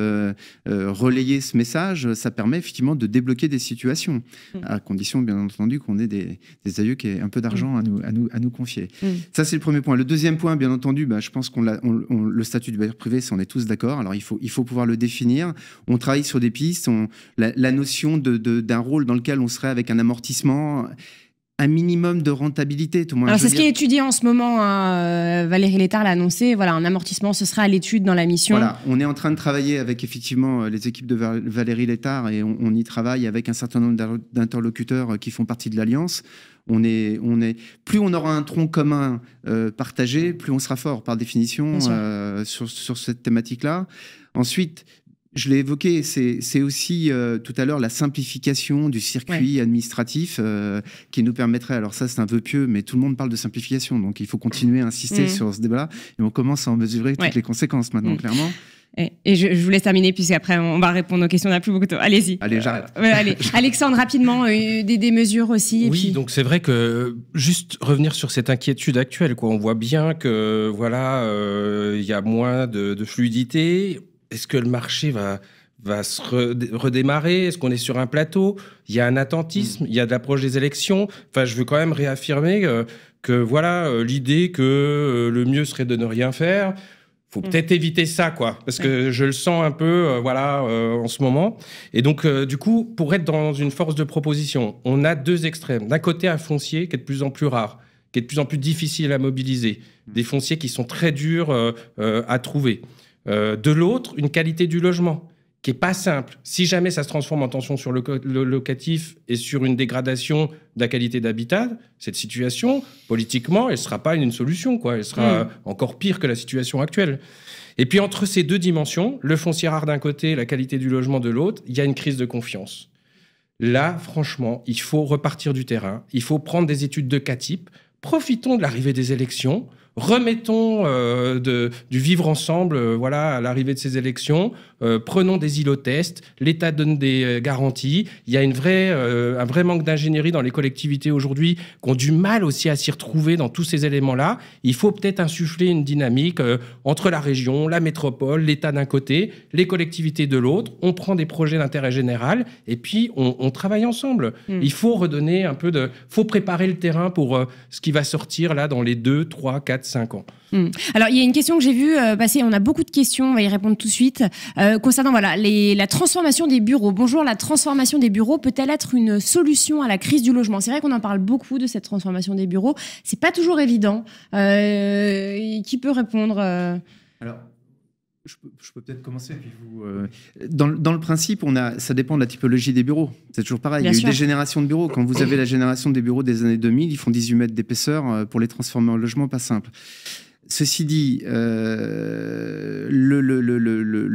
relayer ce message, ça permet effectivement de débloquer des situations, à condition bien entendu qu'on ait des aïeux qui aient un peu d'argent à nous confier. Ça c'est le premier point. Le deuxième point, bien entendu, je pense le statut du bailleur privé, on est tous d'accord. Alors il faut pouvoir le définir. On travaille sur des pistes. La notion d'un rôle dans lequel on serait avec un amortissement, un minimum de rentabilité. Tout le monde. Alors c'est ce qui est étudié en ce moment. Valérie Létard l'a annoncé. Voilà, un amortissement, ce sera à l'étude dans la mission. Voilà, on est en train de travailler avec effectivement les équipes de Valérie Létard et on y travaille avec un certain nombre d'interlocuteurs qui font partie de l'Alliance. Plus on aura un tronc commun partagé, plus on sera fort par définition sur cette thématique-là. Ensuite, je l'ai évoqué, c'est aussi tout à l'heure la simplification du circuit administratif qui nous permettrait, alors ça c'est un vœu pieux, mais tout le monde parle de simplification, donc il faut continuer à insister sur ce débat-là, et on commence à en mesurer toutes les conséquences maintenant, clairement. Et je vous laisse terminer, puisqu'après on va répondre aux questions, on n'a plus beaucoup de temps. Allez-y. Allez, j'arrête. Allez. Alexandre, rapidement, des mesures aussi. Oui, donc c'est vrai que juste revenir sur cette inquiétude actuelle, on voit bien que voilà, il y a moins de fluidité. Est-ce que le marché va se redémarrer? Est-ce qu'on est sur un plateau? Il y a un attentisme, il y a de l'approche des élections. Enfin, je veux quand même réaffirmer que voilà, l'idée que le mieux serait de ne rien faire, faut peut-être éviter ça, parce que je le sens un peu, en ce moment. Et donc, du coup, pour être dans une force de proposition, on a deux extrêmes. D'un côté, un foncier qui est de plus en plus rare, qui est de plus en plus difficile à mobiliser, des fonciers qui sont très durs à trouver. De l'autre, une qualité du logement qui est pas simple. Si jamais ça se transforme en tension sur le locatif et sur une dégradation de la qualité d'habitat, cette situation, politiquement, elle sera pas une solution, Elle sera encore pire que la situation actuelle. Et puis, entre ces deux dimensions, le foncier rare d'un côté, la qualité du logement de l'autre, il y a une crise de confiance. Là, franchement, il faut repartir du terrain. Il faut prendre des études de cas type. Profitons de l'arrivée des élections. Remettons du vivre ensemble à l'arrivée de ces élections. Prenons des îlots-tests. L'État donne des garanties. Il y a un vrai manque d'ingénierie dans les collectivités aujourd'hui qui ont du mal aussi à s'y retrouver dans tous ces éléments-là. Il faut peut-être insuffler une dynamique entre la région, la métropole, l'État d'un côté, les collectivités de l'autre. On prend des projets d'intérêt général et puis on travaille ensemble. Il faut redonner un peu faut préparer le terrain pour ce qui va sortir là dans les 2, 3, 4, 5 ans. Alors, il y a une question que j'ai vue passer, on a beaucoup de questions, on va y répondre tout de suite, concernant la transformation des bureaux. Bonjour, la transformation des bureaux peut-elle être une solution à la crise du logement? C'est vrai qu'on en parle beaucoup de cette transformation des bureaux, c'est pas toujours évident. Qui peut répondre Alors, je peux peut-être commencer. Puis dans le principe, ça dépend de la typologie des bureaux. C'est toujours pareil. Il y a eu des générations de bureaux. Quand vous avez la génération des bureaux des années 2000, ils font 18 mètres d'épaisseur pour les transformer en logement, pas simple. Ceci dit, le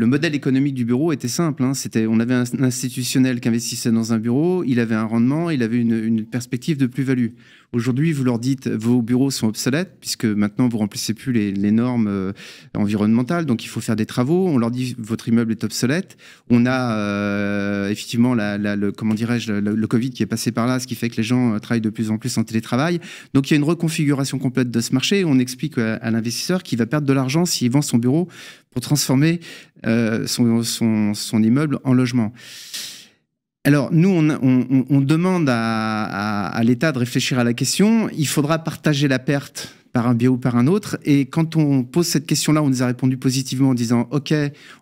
modèle économique du bureau était simple. On avait un institutionnel qui investissait dans un bureau, il avait un rendement, il avait une perspective de plus-value. Aujourd'hui, vous leur dites vos bureaux sont obsolètes puisque maintenant vous remplissez plus les normes environnementales, donc il faut faire des travaux. On leur dit votre immeuble est obsolète. On a effectivement le Covid qui est passé par là, ce qui fait que les gens travaillent de plus en plus en télétravail. Donc il y a une reconfiguration complète de ce marché. On explique à l'investisseur qu'il va perdre de l'argent s'il vend son bureau pour transformer son immeuble en logement. Alors, nous, on demande à l'État de réfléchir à la question. Il faudra partager la perte par un biais ou par un autre. Et quand on pose cette question-là, on nous a répondu positivement en disant « Ok,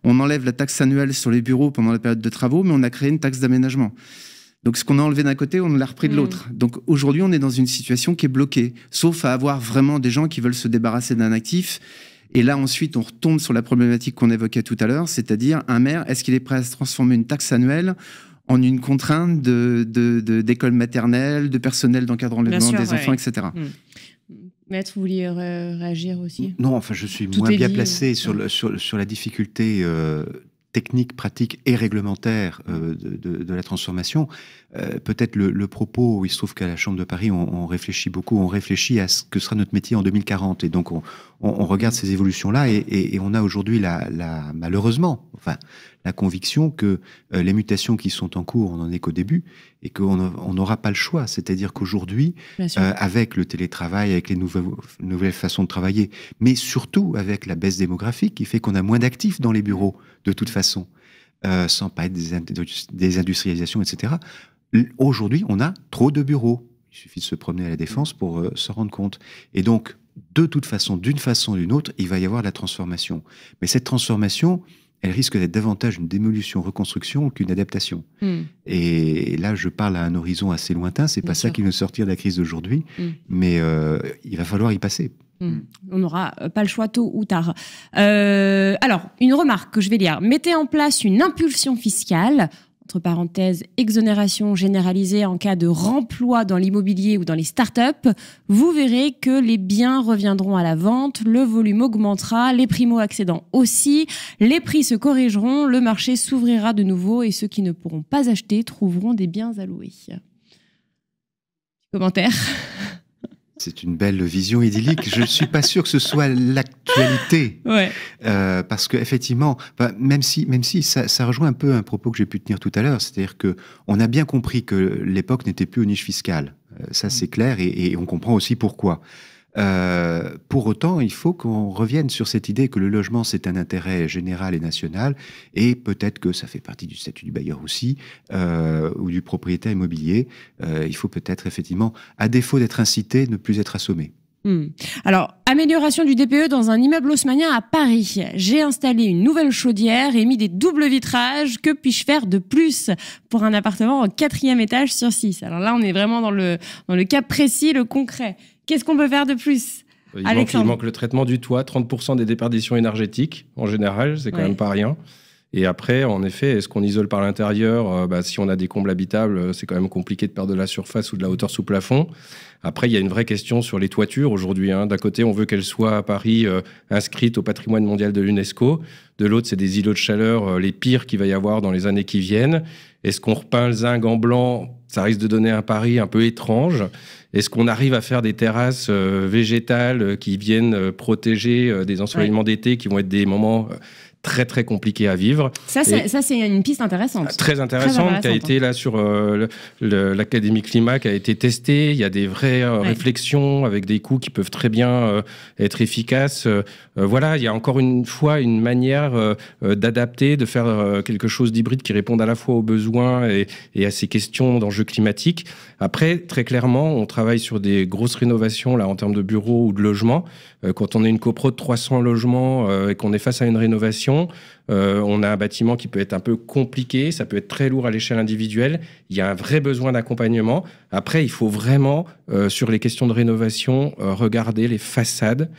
on enlève la taxe annuelle sur les bureaux pendant la période de travaux, mais on a créé une taxe d'aménagement. » Donc, ce qu'on a enlevé d'un côté, on l'a repris de l'autre. Donc, aujourd'hui, on est dans une situation qui est bloquée, sauf à avoir vraiment des gens qui veulent se débarrasser d'un actif. Et là, ensuite, on retombe sur la problématique qu'on évoquait tout à l'heure, c'est-à-dire un maire, est-ce qu'il est prêt à se transformer une taxe annuelle en une contrainte d'école maternelle, de personnel d'encadrement des enfants, etc. Maître, vous vouliez réagir aussi? Non, enfin, je suis moins bien placé sur la difficulté technique, pratique et réglementaire de la transformation. Peut-être le propos, il se trouve qu'à la Chambre de Paris, on réfléchit beaucoup, on réfléchit à ce que sera notre métier en 2040. Et donc, on regarde ces évolutions-là et on a aujourd'hui, malheureusement, la conviction que les mutations qui sont en cours, on n'en est qu'au début, et qu'on n'aura pas le choix. C'est-à-dire qu'aujourd'hui, avec le télétravail, avec les nouvelles façons de travailler, mais surtout avec la baisse démographique qui fait qu'on a moins d'actifs dans les bureaux, de toute façon, sans pas être des industrialisations, etc. Aujourd'hui, on a trop de bureaux. Il suffit de se promener à la Défense pour se rendre compte. Et donc, de toute façon, d'une façon ou d'une autre, il va y avoir de la transformation. Mais cette transformation, elle risque d'être davantage une démolition-reconstruction qu'une adaptation. Et là, je parle à un horizon assez lointain. C'est pas ça qui va nous sortir de la crise d'aujourd'hui, mais il va falloir y passer. On n'aura pas le choix tôt ou tard. Alors, une remarque que je vais lire. Mettez en place une impulsion fiscale, entre parenthèses, exonération généralisée en cas de remploi dans l'immobilier ou dans les startups. Vous verrez que les biens reviendront à la vente, le volume augmentera, les primo-accédants aussi, les prix se corrigeront, le marché s'ouvrira de nouveau et ceux qui ne pourront pas acheter trouveront des biens à louer. Commentaire? C'est une belle vision idyllique. Je ne suis pas sûr que ce soit l'actualité. Parce qu'effectivement, même si ça rejoint un peu un propos que j'ai pu tenir tout à l'heure, c'est-à-dire qu'on a bien compris que l'époque n'était plus aux niches fiscales. Ça, c'est clair et on comprend aussi pourquoi. Pour autant, il faut qu'on revienne sur cette idée que le logement, c'est un intérêt général et national, et peut-être que ça fait partie du statut du bailleur aussi, ou du propriétaire immobilier. Il faut peut-être effectivement, à défaut d'être incité, ne plus être assommé. Alors, amélioration du DPE dans un immeuble haussmannien à Paris. J'ai installé une nouvelle chaudière et mis des doubles vitrages. Que puis-je faire de plus pour un appartement en 4e étage sur 6? Alors là, on est vraiment dans le cas précis, le concret. Qu'est-ce qu'on peut faire de plus? Il manque le traitement du toit, 30% des déperditions énergétiques, en général, c'est quand même pas rien. Et après, en effet, est-ce qu'on isole par l'intérieur? Si on a des combles habitables, c'est quand même compliqué de perdre de la surface ou de la hauteur sous plafond. Après, il y a une vraie question sur les toitures aujourd'hui. D'un côté, on veut qu'elles soient à Paris inscrites au patrimoine mondial de l'UNESCO. De l'autre, c'est des îlots de chaleur, les pires qu'il va y avoir dans les années qui viennent. Est-ce qu'on repeint le zinc en blanc? Ça risque de donner un Paris un peu étrange. Est-ce qu'on arrive à faire des terrasses végétales qui viennent protéger des ensoleillements d'été qui vont être des moments très très compliqué à vivre. Ça c'est une piste intéressante. Très intéressante, qui a été là sur l'Académie Climat, qui a été testée. Il y a des vraies réflexions avec des coûts qui peuvent très bien être efficaces. Voilà, il y a encore une fois une manière d'adapter, de faire quelque chose d'hybride qui réponde à la fois aux besoins et à ces questions d'enjeux climatiques. Après, très clairement, on travaille sur des grosses rénovations là en termes de bureaux ou de logements. Quand on est une copro de 300 logements et qu'on est face à une rénovation, on a un bâtiment qui peut être un peu compliqué, ça peut être très lourd à l'échelle individuelle. Il y a un vrai besoin d'accompagnement. Après, il faut vraiment, sur les questions de rénovation, regarder les façades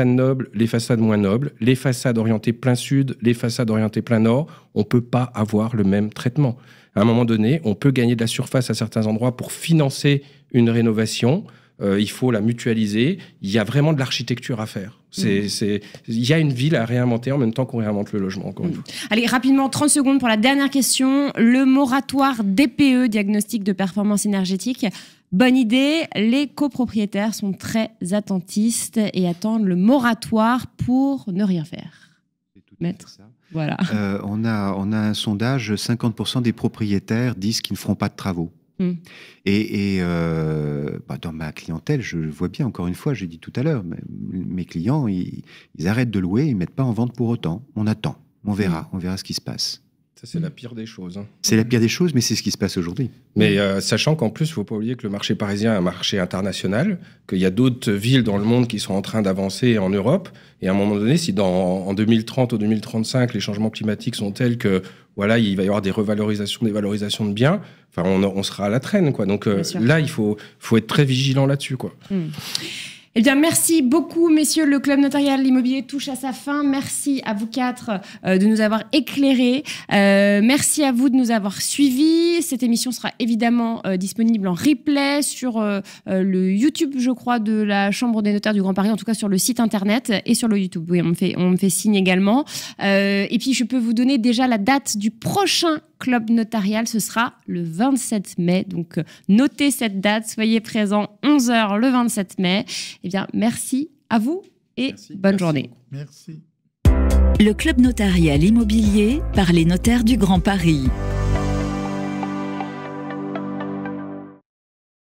nobles, les façades moins nobles, les façades orientées plein sud, les façades orientées plein nord. On ne peut pas avoir le même traitement. À un moment donné, on peut gagner de la surface à certains endroits pour financer une rénovation. Il faut la mutualiser. Il y a vraiment de l'architecture à faire. Il y a une ville à réinventer en même temps qu'on réinvente le logement. Encore une fois. Allez, rapidement, 30 secondes pour la dernière question. Le moratoire DPE, diagnostic de performance énergétique, Bonne idée. Les copropriétaires sont très attentistes et attendent le moratoire pour ne rien faire. Maître. Ça. Voilà. On a un sondage, 50% des propriétaires disent qu'ils ne feront pas de travaux. Et dans ma clientèle, je vois bien, encore une fois, j'ai dit tout à l'heure, mes clients, ils arrêtent de louer, ils ne mettent pas en vente pour autant. On attend, on verra ce qui se passe. Ça, c'est la pire des choses. Hein. C'est la pire des choses, mais c'est ce qui se passe aujourd'hui. Mais sachant qu'en plus, il ne faut pas oublier que le marché parisien est un marché international, qu'il y a d'autres villes dans le monde qui sont en train d'avancer en Europe. Et à un moment donné, si en 2030 ou 2035, les changements climatiques sont tels que voilà, il va y avoir des revalorisations, des valorisations de biens, enfin, on sera à la traîne, quoi. Donc là, il faut être très vigilant là-dessus, quoi. Eh bien, merci beaucoup, messieurs. Le Club Notarial L'Immobilier touche à sa fin. Merci à vous quatre de nous avoir éclairés. Merci à vous de nous avoir suivis. Cette émission sera évidemment disponible en replay sur le YouTube, je crois, de la Chambre des notaires du Grand Paris, en tout cas sur le site internet et sur le YouTube. Oui, on me fait signe également. Et puis, je peux vous donner déjà la date du prochain Club Notarial. Ce sera le 27 mai. Donc, notez cette date. Soyez présents 11h le 27 mai. Eh bien, merci à vous et bonne journée. Merci. Le Club Notarial Immobilier par les notaires du Grand Paris.